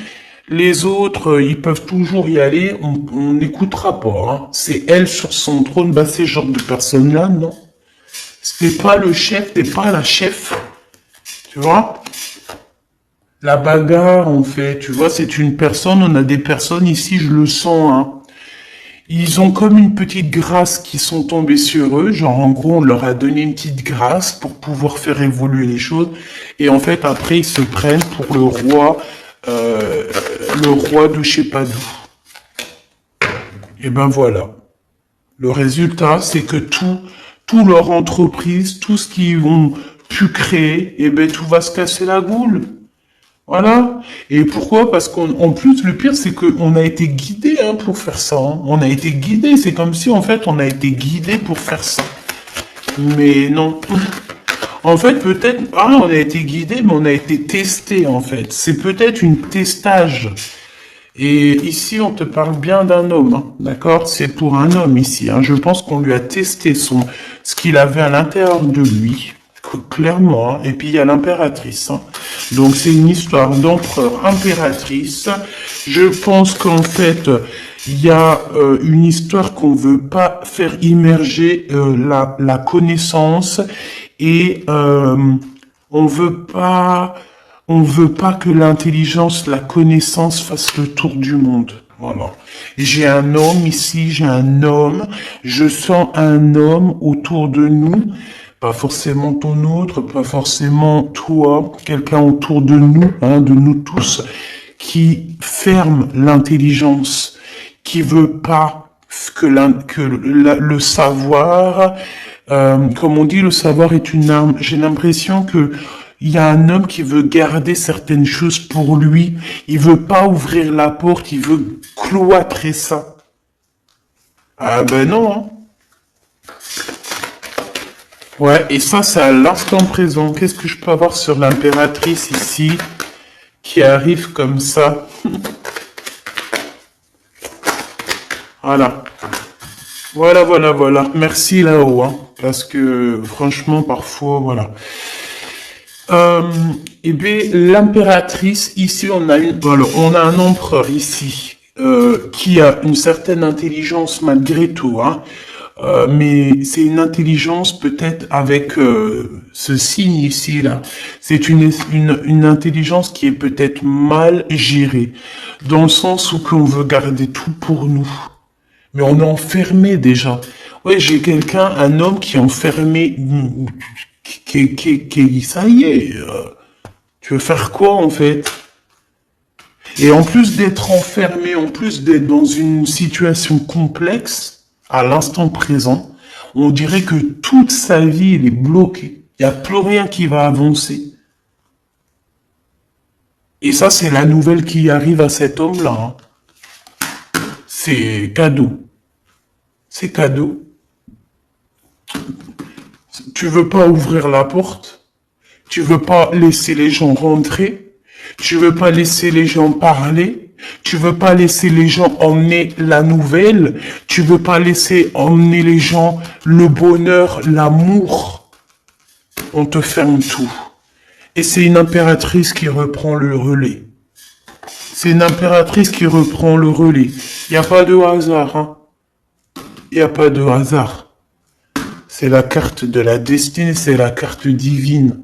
Les autres, ils peuvent toujours y aller, on n'écoutera pas. Hein. C'est elle sur son trône, bah ces genres de personnes-là, non. C'est pas le chef, t'es pas la chef. Tu vois? La bagarre, en fait, tu vois, c'est une personne, on a des personnes ici, je le sens, hein. Ils ont comme une petite grâce qui sont tombées sur eux, genre en gros on leur a donné une petite grâce pour pouvoir faire évoluer les choses, et en fait après ils se prennent pour le roi de je sais pas d'où. Et ben voilà. Le résultat, c'est que tout leur entreprise, tout ce qu'ils vont pu créer, et ben tout va se casser la goule. Voilà. Et pourquoi? Parce qu'en plus, le pire, c'est qu'on a été guidé hein, pour faire ça. Hein. On a été guidé. C'est comme si, en fait, on a été guidé pour faire ça. Mais non. En fait, peut-être, on a été guidé, mais on a été testé, en fait. C'est peut-être une testage. Et ici, on te parle bien d'un homme, hein, d'accord? C'est pour un homme ici. Hein. Je pense qu'on lui a testé ce qu'il avait à l'intérieur de lui, clairement. Hein. Et puis, il y a l'impératrice. Hein. Donc, c'est une histoire d'empereur impératrice. Je pense qu'en fait, Il y a une histoire qu'on veut pas faire immerger la connaissance et on veut pas que l'intelligence, la connaissance fasse le tour du monde. Voilà. J'ai un homme ici, j'ai un homme. Je sens un homme autour de nous. Pas forcément ton autre, pas forcément toi, quelqu'un autour de nous tous, qui ferme l'intelligence, qui veut pas le savoir, comme on dit, le savoir est une arme. J'ai l'impression que il y a un homme qui veut garder certaines choses pour lui. Il veut pas ouvrir la porte, il veut cloîtrer ça. Ah ben non, hein. Ouais, et ça, c'est à l'instant présent. Qu'est-ce que je peux avoir sur l'impératrice ici, qui arrive comme ça? Voilà. Voilà. Merci là-haut, hein, parce que franchement, parfois, voilà. Eh bien, l'impératrice, ici, on a un empereur ici, qui a une certaine intelligence malgré tout, hein. Mais c'est une intelligence peut-être avec ce signe ici là. C'est une intelligence qui est peut-être mal gérée, dans le sens où qu'on veut garder tout pour nous. Mais on est enfermé déjà. Ouais, j'ai quelqu'un, un homme qui est enfermé, ça y est. Tu veux faire quoi en fait? Et en plus d'être enfermé, en plus d'être dans une situation complexe, à l'instant présent, on dirait que toute sa vie, elle est bloquée. Il n'y a plus rien qui va avancer. Et ça, c'est la nouvelle qui arrive à cet homme-là, hein. C'est cadeau. C'est cadeau. Tu veux pas ouvrir la porte. Tu veux pas laisser les gens rentrer. Tu veux pas laisser les gens parler. Tu veux pas laisser les gens emmener la nouvelle. Tu veux pas laisser emmener les gens le bonheur, l'amour. On te ferme tout. Et c'est une impératrice qui reprend le relais. C'est une impératrice qui reprend le relais. Il n'y a pas de hasard, hein. Il n'y a pas de hasard. C'est la carte de la destinée, c'est la carte divine.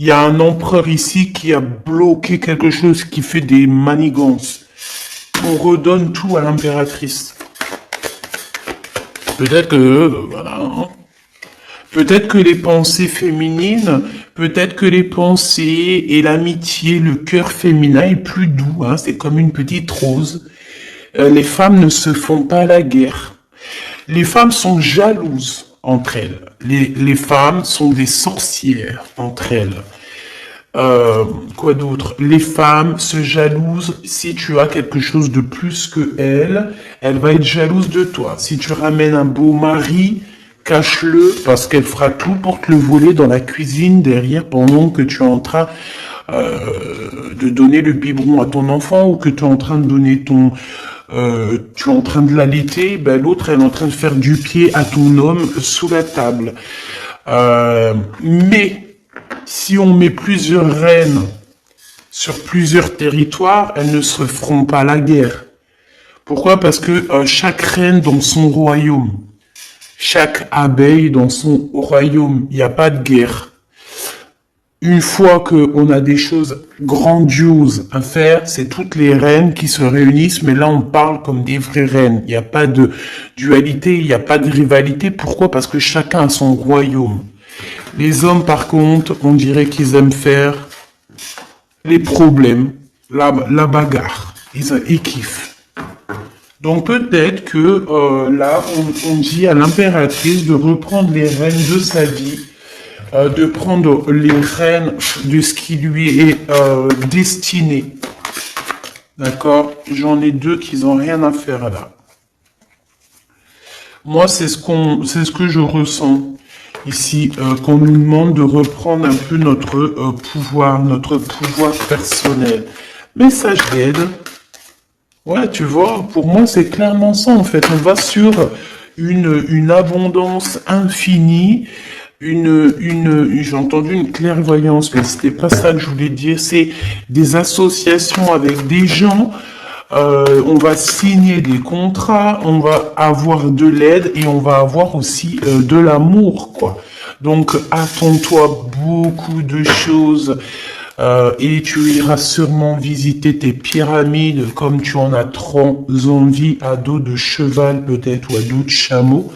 Il y a un empereur ici qui a bloqué quelque chose, qui fait des manigances. On redonne tout à l'impératrice. Peut-être que, voilà, hein. Peut-être que les pensées féminines, peut-être que les pensées et l'amitié, le cœur féminin est plus doux, hein. C'est comme une petite rose. Les femmes ne se font pas la guerre. Les femmes sont jalouses entre elles. Les femmes sont des sorcières entre elles. Quoi d'autre? Les femmes se jalousent si tu as quelque chose de plus que elle va être jalouse de toi. Si tu ramènes un beau mari, cache-le parce qu'elle fera tout pour te le voler dans la cuisine derrière pendant que tu es en train de donner le biberon à ton enfant ou que tu es en train de donner tu es en train de l'allaiter, ben l'autre elle est en train de faire du pied à ton homme sous la table. Mais si on met plusieurs reines sur plusieurs territoires, elles ne se feront pas la guerre. Pourquoi? Parce que chaque reine dans son royaume, chaque abeille dans son royaume, il n'y a pas de guerre. Une fois qu'on a des choses grandioses à faire, c'est toutes les reines qui se réunissent, mais là on parle comme des vraies reines. Il n'y a pas de dualité, il n'y a pas de rivalité. Pourquoi? Parce que chacun a son royaume. Les hommes, par contre, on dirait qu'ils aiment faire les problèmes, la bagarre. Ils kiffent. Donc peut-être que là, on dit à l'impératrice de reprendre les rênes de sa vie, de prendre les rênes de ce qui lui est destiné. D'accord? J'en ai deux qui n'ont rien à faire là. Moi, c'est ce que je ressens ici, qu'on nous demande de reprendre un peu notre pouvoir personnel. Message d'aide. Ouais, tu vois, pour moi, c'est clairement ça, en fait. On va sur une abondance infinie, j'ai entendu une clairvoyance, mais c'était pas ça que je voulais dire. C'est des associations avec des gens On va signer des contrats, on va avoir de l'aide et on va avoir aussi de l'amour, quoi. Donc, attends-toi beaucoup de choses et tu iras sûrement visiter tes pyramides comme tu en as trop envie, à dos de cheval peut-être ou à dos de chameau.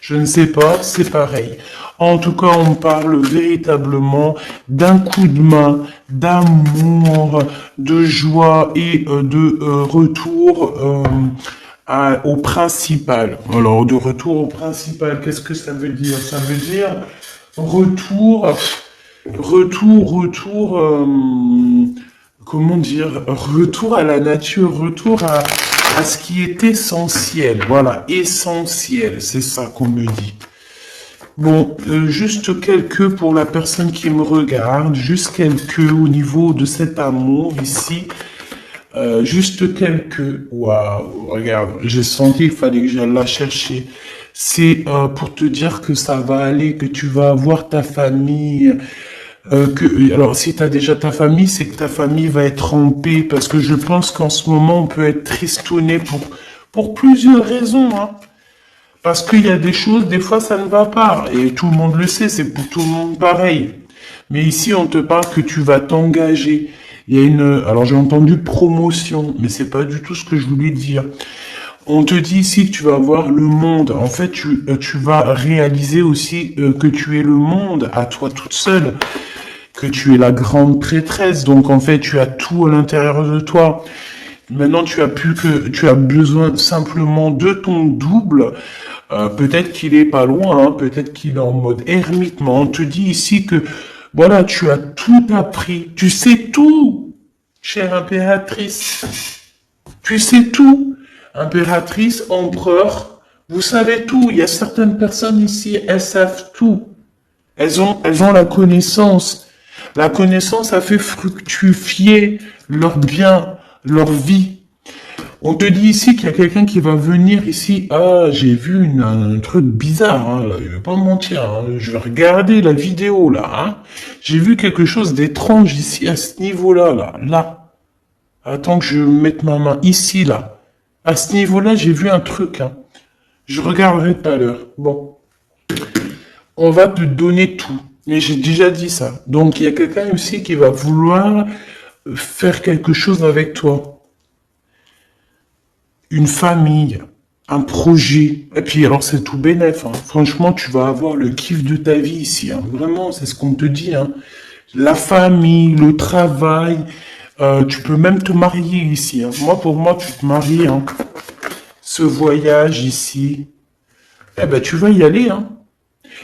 Je ne sais pas, c'est pareil. En tout cas, on parle véritablement d'un coup de main, d'amour, de joie et de retour au principal. Alors, de retour au principal, qu'est-ce que ça veut dire? Ça veut dire retour, retour, comment dire, retour à la nature, retour à ce qui est essentiel. Voilà, essentiel, c'est ça qu'on me dit. Bon, juste quelques pour la personne qui me regarde, juste quelques au niveau de cet amour ici. Juste quelques. Waouh, regarde, j'ai senti qu'il fallait que j'aille la chercher. C'est pour te dire que ça va aller, que tu vas avoir ta famille. Alors, si tu as déjà ta famille, c'est que ta famille va être en paix, parce que je pense qu'en ce moment, on peut être tristouné pour plusieurs raisons, hein. Parce qu'il y a des choses, des fois, ça ne va pas. Et tout le monde le sait, c'est pour tout le monde pareil. Mais ici, on te parle que tu vas t'engager. Il y a alors j'ai entendu promotion, mais c'est pas du tout ce que je voulais dire. On te dit ici que tu vas voir le monde. En fait, tu vas réaliser aussi que tu es le monde à toi toute seule, que tu es la grande prêtresse. Donc en fait, tu as tout à l'intérieur de toi. Maintenant, tu as besoin simplement de ton double. Peut-être qu'il est pas loin, hein, peut-être qu'il est en mode ermite, mais on te dit ici que voilà, tu as tout appris, tu sais tout, chère impératrice. Tu sais tout, impératrice, empereur, vous savez tout. Il y a certaines personnes ici, elles savent tout. Elles ont la connaissance. La connaissance a fait fructifier leur bien, leur vie. On te dit ici qu'il y a quelqu'un qui va venir ici. Ah, j'ai vu un truc bizarre, hein, là, je vais pas me mentir. Hein, je vais regarder la vidéo, là. Hein. J'ai vu quelque chose d'étrange ici, à ce niveau-là, là. Là. Attends que je mette ma main ici, là. À ce niveau-là, j'ai vu un truc. Hein. Je regarderai tout à l'heure. Bon. On va te donner tout. Mais j'ai déjà dit ça. Donc, il y a quelqu'un aussi qui va vouloir faire quelque chose avec toi. Une famille, un projet. Et puis, alors, c'est tout bénef. Hein. Franchement, tu vas avoir le kiff de ta vie ici. Hein. Vraiment, c'est ce qu'on te dit. Hein. La famille, le travail. Tu peux même te marier ici. Hein. Moi, pour moi, tu te maries. Hein. Ce voyage ici, eh ben, tu vas y aller. Hein.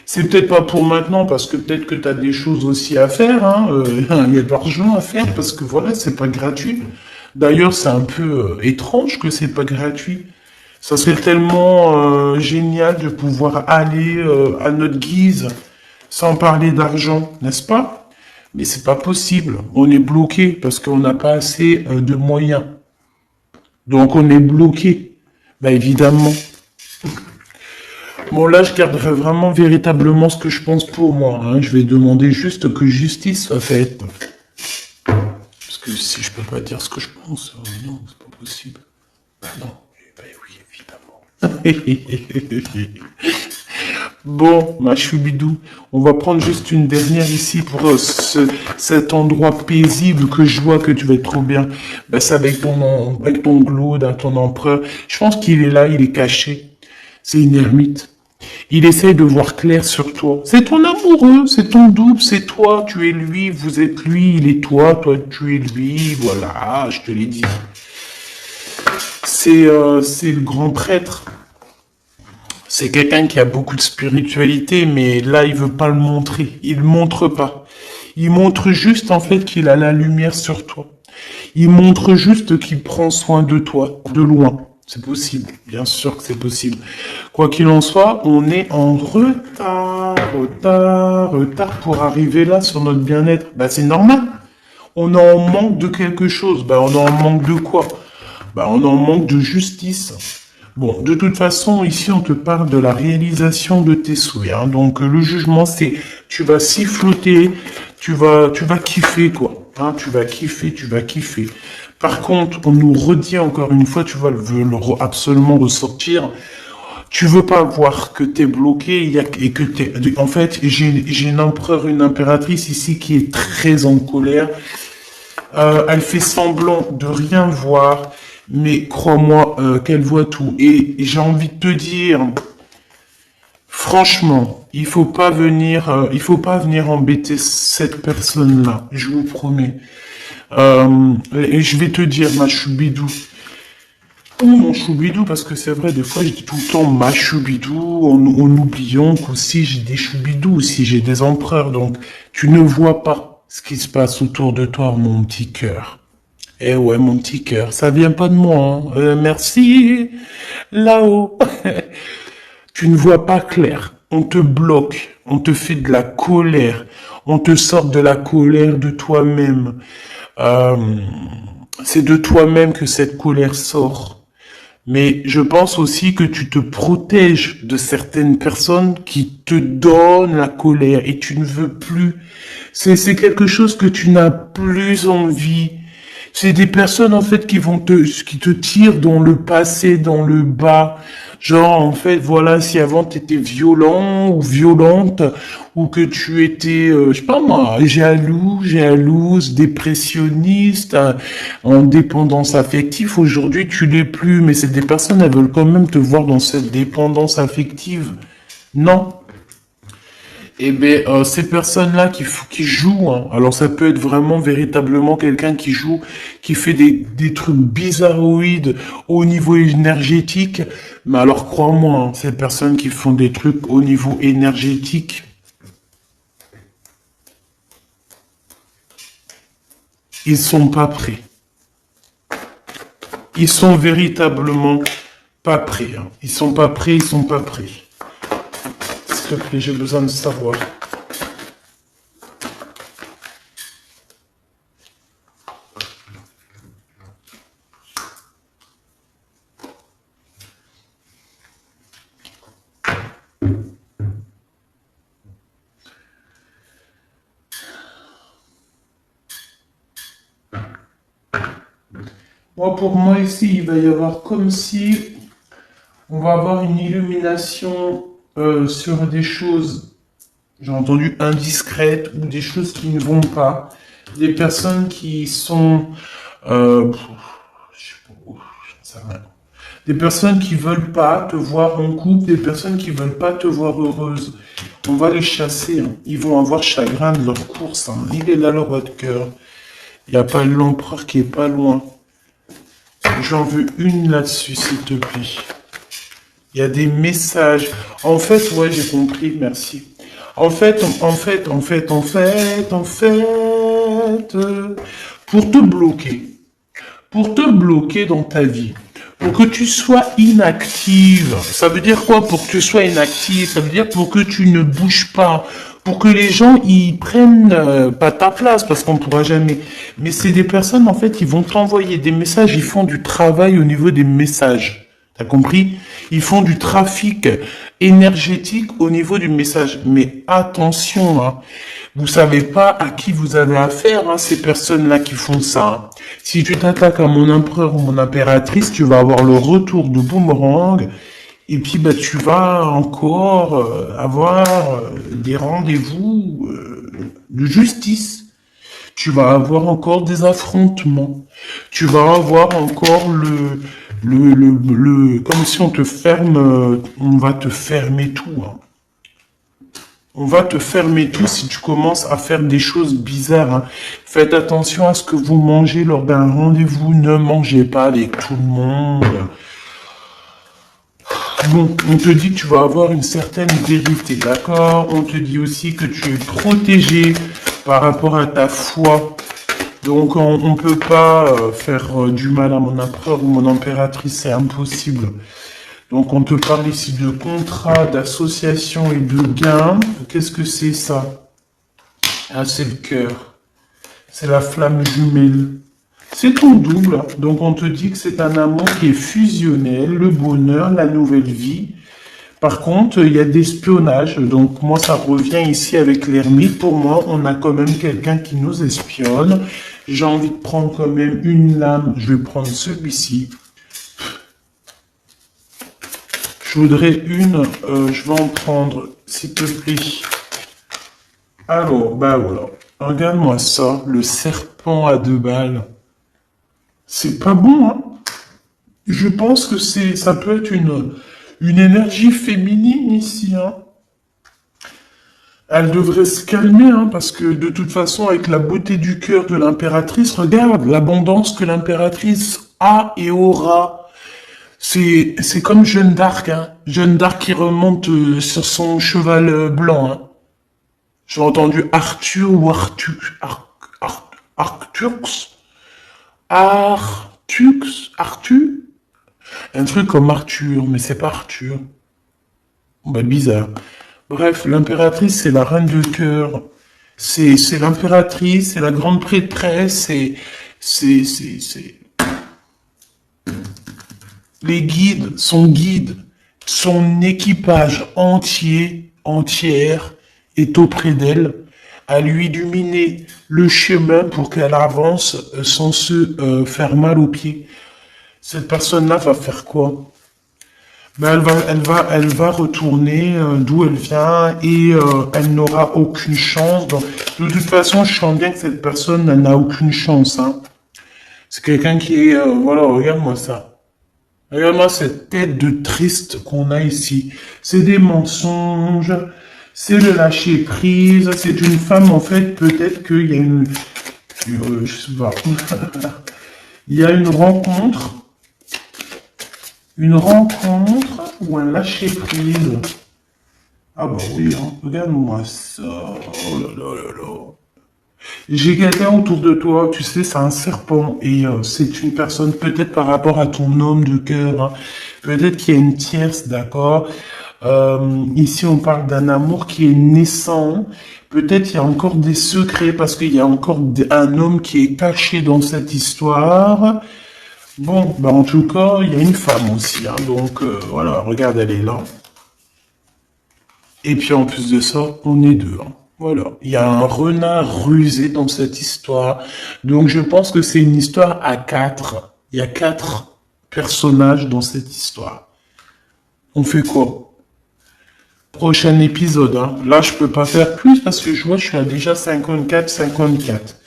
C'est peut-être pas pour maintenant, parce que peut-être que tu as des choses aussi à faire. Hein. Il y a de l'argent à faire, parce que voilà, c'est pas gratuit. D'ailleurs, c'est un peu étrange que c'est pas gratuit. Ça serait tellement génial de pouvoir aller à notre guise, sans parler d'argent, n'est-ce pas? Mais c'est pas possible. On est bloqué parce qu'on n'a pas assez de moyens. Donc on est bloqué. Bah évidemment. Bon là, je garderai vraiment véritablement ce que je pense pour moi. Hein. Je vais demander juste que justice soit faite. Parce que si je peux pas dire ce que je pense, non, c'est pas possible. Bah non, bah oui, évidemment. Bon, ma choubidou, on va prendre juste une dernière ici pour cet endroit paisible que je vois que tu vas être trop bien. Bah, c'est avec ton glaude, ton empereur. Je pense qu'il est là, il est caché. C'est une ermite. Il essaye de voir clair sur toi. C'est ton amoureux, c'est ton double, c'est toi, tu es lui, vous êtes lui, il est toi, toi tu es lui, voilà, je te l'ai dit. C'est le grand prêtre. C'est quelqu'un qui a beaucoup de spiritualité, mais là, il veut pas le montrer. Il le montre pas. Il montre juste, en fait, qu'il a la lumière sur toi. Il montre juste qu'il prend soin de toi, de loin. C'est possible. Bien sûr que c'est possible. Quoi qu'il en soit, on est en retard pour arriver là sur notre bien-être. Bah, c'est normal. On est en manque de quelque chose. Bah, on est en manque de quoi? Bah, on est en manque de justice. Bon, de toute façon, ici, on te parle de la réalisation de tes souhaits. Hein. Donc, le jugement, c'est tu vas siffloter, tu vas kiffer, quoi. Hein, tu vas kiffer. Par contre, on nous redit encore une fois, tu vas absolument ressortir. Tu veux pas voir que t'es bloqué et que t'es... En fait, j'ai une empereur, une impératrice ici qui est très en colère. Elle fait semblant de rien voir, mais crois-moi qu'elle voit tout. Et j'ai envie de te dire, franchement, il faut pas venir embêter cette personne-là. Je vous promets. Et je vais te dire, ma choubidou, ou mon choubidou, parce que c'est vrai, des fois, je dis tout le temps ma choubidou, en oubliant qu'aussi j'ai des choubidous, aussi j'ai des empereurs, donc tu ne vois pas ce qui se passe autour de toi, mon petit cœur. Eh ouais, mon petit cœur, ça vient pas de moi, hein. Merci, là-haut. Tu ne vois pas clair. On te bloque, on te fait de la colère, on te sort de la colère de toi-même. Euh, c'est de toi-même que cette colère sort. Mais je pense aussi que tu te protèges de certaines personnes qui te donnent la colère et tu ne veux plus. C'est quelque chose que tu n'as plus envie. C'est des personnes en fait qui te tirent dans le passé, dans le bas. Genre en fait voilà, si avant tu étais violent ou violente ou que tu étais je sais pas moi, jalouse, dépressionniste, en dépendance affective, aujourd'hui tu l'es plus, mais c'est des personnes, elles veulent quand même te voir dans cette dépendance affective. Non, eh bien, ces personnes-là qui jouent, hein, alors ça peut être vraiment véritablement quelqu'un qui joue, qui fait des trucs bizarroïdes au niveau énergétique, mais alors crois-moi, hein, ces personnes qui font des trucs au niveau énergétique, ils sont pas prêts. Ils sont véritablement pas prêts. Hein. Ils sont pas prêts, ils sont pas prêts. S'il te plaît, j'ai besoin de savoir. Moi, pour moi, ici, il va y avoir comme si on va avoir une illumination sur des choses, j'ai entendu, indiscrètes ou des choses qui ne vont pas. Des personnes qui sont... je sais pas, j'en sais rien. Des personnes qui veulent pas te voir en couple, des personnes qui veulent pas te voir heureuse. On va les chasser. Hein. Ils vont avoir chagrin de leur course. Hein. Il est là, leur votre cœur. Il n'y a pas l'empereur qui est pas loin. J'en veux une là-dessus, s'il te plaît. Il y a des messages. En fait, ouais, j'ai compris, merci. En fait, pour te bloquer dans ta vie, pour que tu sois inactive. Ça veut dire quoi pour que tu sois inactive? Ça veut dire pour que tu ne bouges pas, pour que les gens ils prennent pas ta place parce qu'on ne pourra jamais. Mais c'est des personnes en fait, ils vont t'envoyer des messages, ils font du travail au niveau des messages. T'as compris? Ils font du trafic énergétique au niveau du message. Mais attention, hein, vous savez pas à qui vous avez affaire, hein, ces personnes-là qui font ça. Hein. Si tu t'attaques à mon empereur ou mon impératrice, tu vas avoir le retour de boomerang. Et puis, bah, tu vas encore avoir des rendez-vous de justice. Tu vas avoir encore des affrontements. Tu vas avoir encore comme si on te ferme, on va te fermer tout. Hein. On va te fermer tout si tu commences à faire des choses bizarres. Hein. Faites attention à ce que vous mangez lors d'un rendez-vous. Ne mangez pas avec tout le monde. Bon, on te dit que tu vas avoir une certaine vérité, d'accord? On te dit aussi que tu es protégé par rapport à ta foi. Donc, on peut pas faire du mal à mon empereur ou mon impératrice, c'est impossible. Donc, on te parle ici de contrat, d'association et de gain. Qu'est-ce que c'est ça? Ah, c'est le cœur. C'est la flamme jumelle. C'est ton double. Donc, on te dit que c'est un amour qui est fusionnel, le bonheur, la nouvelle vie. Par contre, il y a d'espionnage. Donc, moi, ça revient ici avec l'ermite. Pour moi, on a quand même quelqu'un qui nous espionne. J'ai envie de prendre quand même une lame. Je vais prendre celui-ci. Je voudrais une. Je vais en prendre, s'il te plaît. Alors, bah voilà. Regarde-moi ça. Le serpent à 2 balles. C'est pas bon, hein? Je pense que ça peut être une énergie féminine ici, hein. Elle devrait se calmer, hein, parce que de toute façon, avec la beauté du cœur de l'impératrice, regarde l'abondance que l'impératrice a et aura. C'est comme Jeanne d'Arc, hein. Jeanne d'Arc qui remonte sur son cheval blanc, hein. J'ai entendu Arthur ou Arcturx. Arthur? Un truc comme Arthur, mais c'est pas Arthur. Bah, bizarre. Bref, l'impératrice, c'est la reine de cœur. C'est l'impératrice, c'est la grande prêtresse, c'est les guides, son équipage entière est auprès d'elle, à lui illuminer le chemin pour qu'elle avance sans se faire mal aux pieds. Cette personne-là va faire quoi? Ben, elle va retourner d'où elle vient et elle n'aura aucune chance. Donc, de toute façon, je sens bien que cette personne elle n'a aucune chance, hein. C'est quelqu'un qui est, voilà, regarde-moi ça. Regarde-moi cette tête de triste qu'on a ici. C'est des mensonges, c'est le lâcher prise. C'est une femme en fait. Peut-être qu'il y a je sais pas. Il y a une rencontre ou un lâcher prise. Ah bah oui, hein. Regarde-moi ça. Oh là là là là. J'ai quelqu'un autour de toi, tu sais, c'est un serpent et c'est une personne peut-être par rapport à ton homme de cœur, hein. Peut-être qu'il y a une tierce, d'accord. Ici, on parle d'un amour qui est naissant. Peut-être il y a encore des secrets parce qu'il y a encore un homme qui est caché dans cette histoire. Bon, bah en tout cas, il y a une femme aussi, hein, donc voilà, regarde, elle est là. Et puis en plus de ça, on est deux, hein. Voilà, il y a un renard rusé dans cette histoire. Donc je pense que c'est une histoire à 4. Il y a 4 personnages dans cette histoire. On fait quoi? Prochain épisode, hein. Là, je peux pas faire plus parce que je vois que je suis à déjà 54.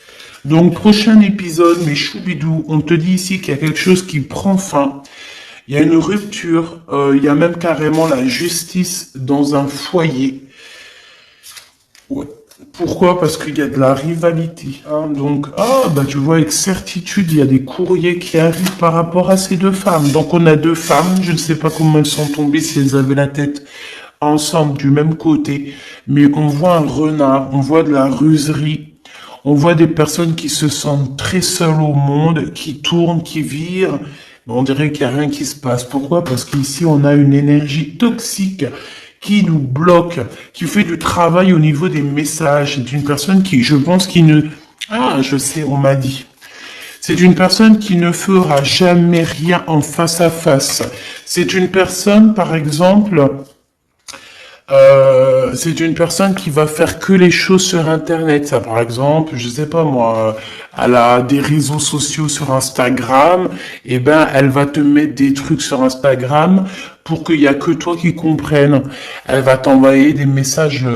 Donc, prochain épisode, mes choubidous, on te dit ici qu'il y a quelque chose qui prend fin. Il y a une rupture, il y a même carrément la justice dans un foyer. Ouais. Pourquoi? Parce qu'il y a de la rivalité, hein. Donc, bah tu vois, avec certitude, il y a des courriers qui arrivent par rapport à ces 2 femmes. Donc, on a 2 femmes, je ne sais pas comment elles sont tombées, si elles avaient la tête ensemble du même côté, mais on voit un renard, on voit de la ruserie. On voit des personnes qui se sentent très seules au monde, qui tournent, qui virent. On dirait qu'il n'y a rien qui se passe. Pourquoi? Parce qu'ici, on a une énergie toxique qui nous bloque, qui fait du travail au niveau des messages. C'est une personne qui, je pense, qui ne... Ah, je sais, on m'a dit. C'est une personne qui ne fera jamais rien en face à face. C'est une personne, par exemple... c'est une personne qui va faire que les choses sur Internet. Ça, par exemple, je sais pas moi, elle a des réseaux sociaux sur Instagram, et ben elle va te mettre des trucs sur Instagram pour qu'il y a que toi qui comprennes. Elle va t'envoyer des messages,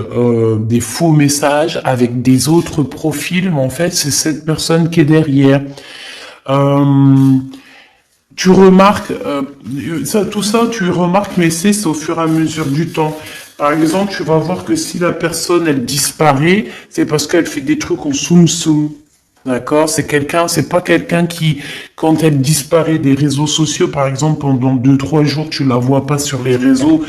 des faux messages avec des autres profils, mais en fait c'est cette personne qui est derrière. Tu remarques, tout ça, tu remarques, mais c'est au fur et à mesure du temps. Par exemple, tu vas voir que si la personne, elle disparaît, c'est parce qu'elle fait des trucs en soum-soum. D'accord? C'est pas quelqu'un qui, quand elle disparaît des réseaux sociaux, par exemple, pendant 2, 3 jours, tu la vois pas sur les réseaux,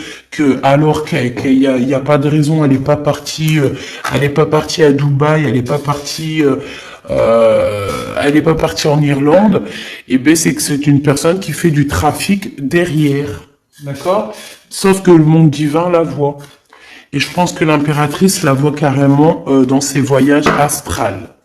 alors qu'il y a pas de raison, elle est pas partie à Dubaï, elle est pas partie en Irlande, et ben c'est que c'est une personne qui fait du trafic derrière. D'accord? Sauf que le monde divin la voit. Et je pense que l'impératrice la voit carrément dans ses voyages astrales.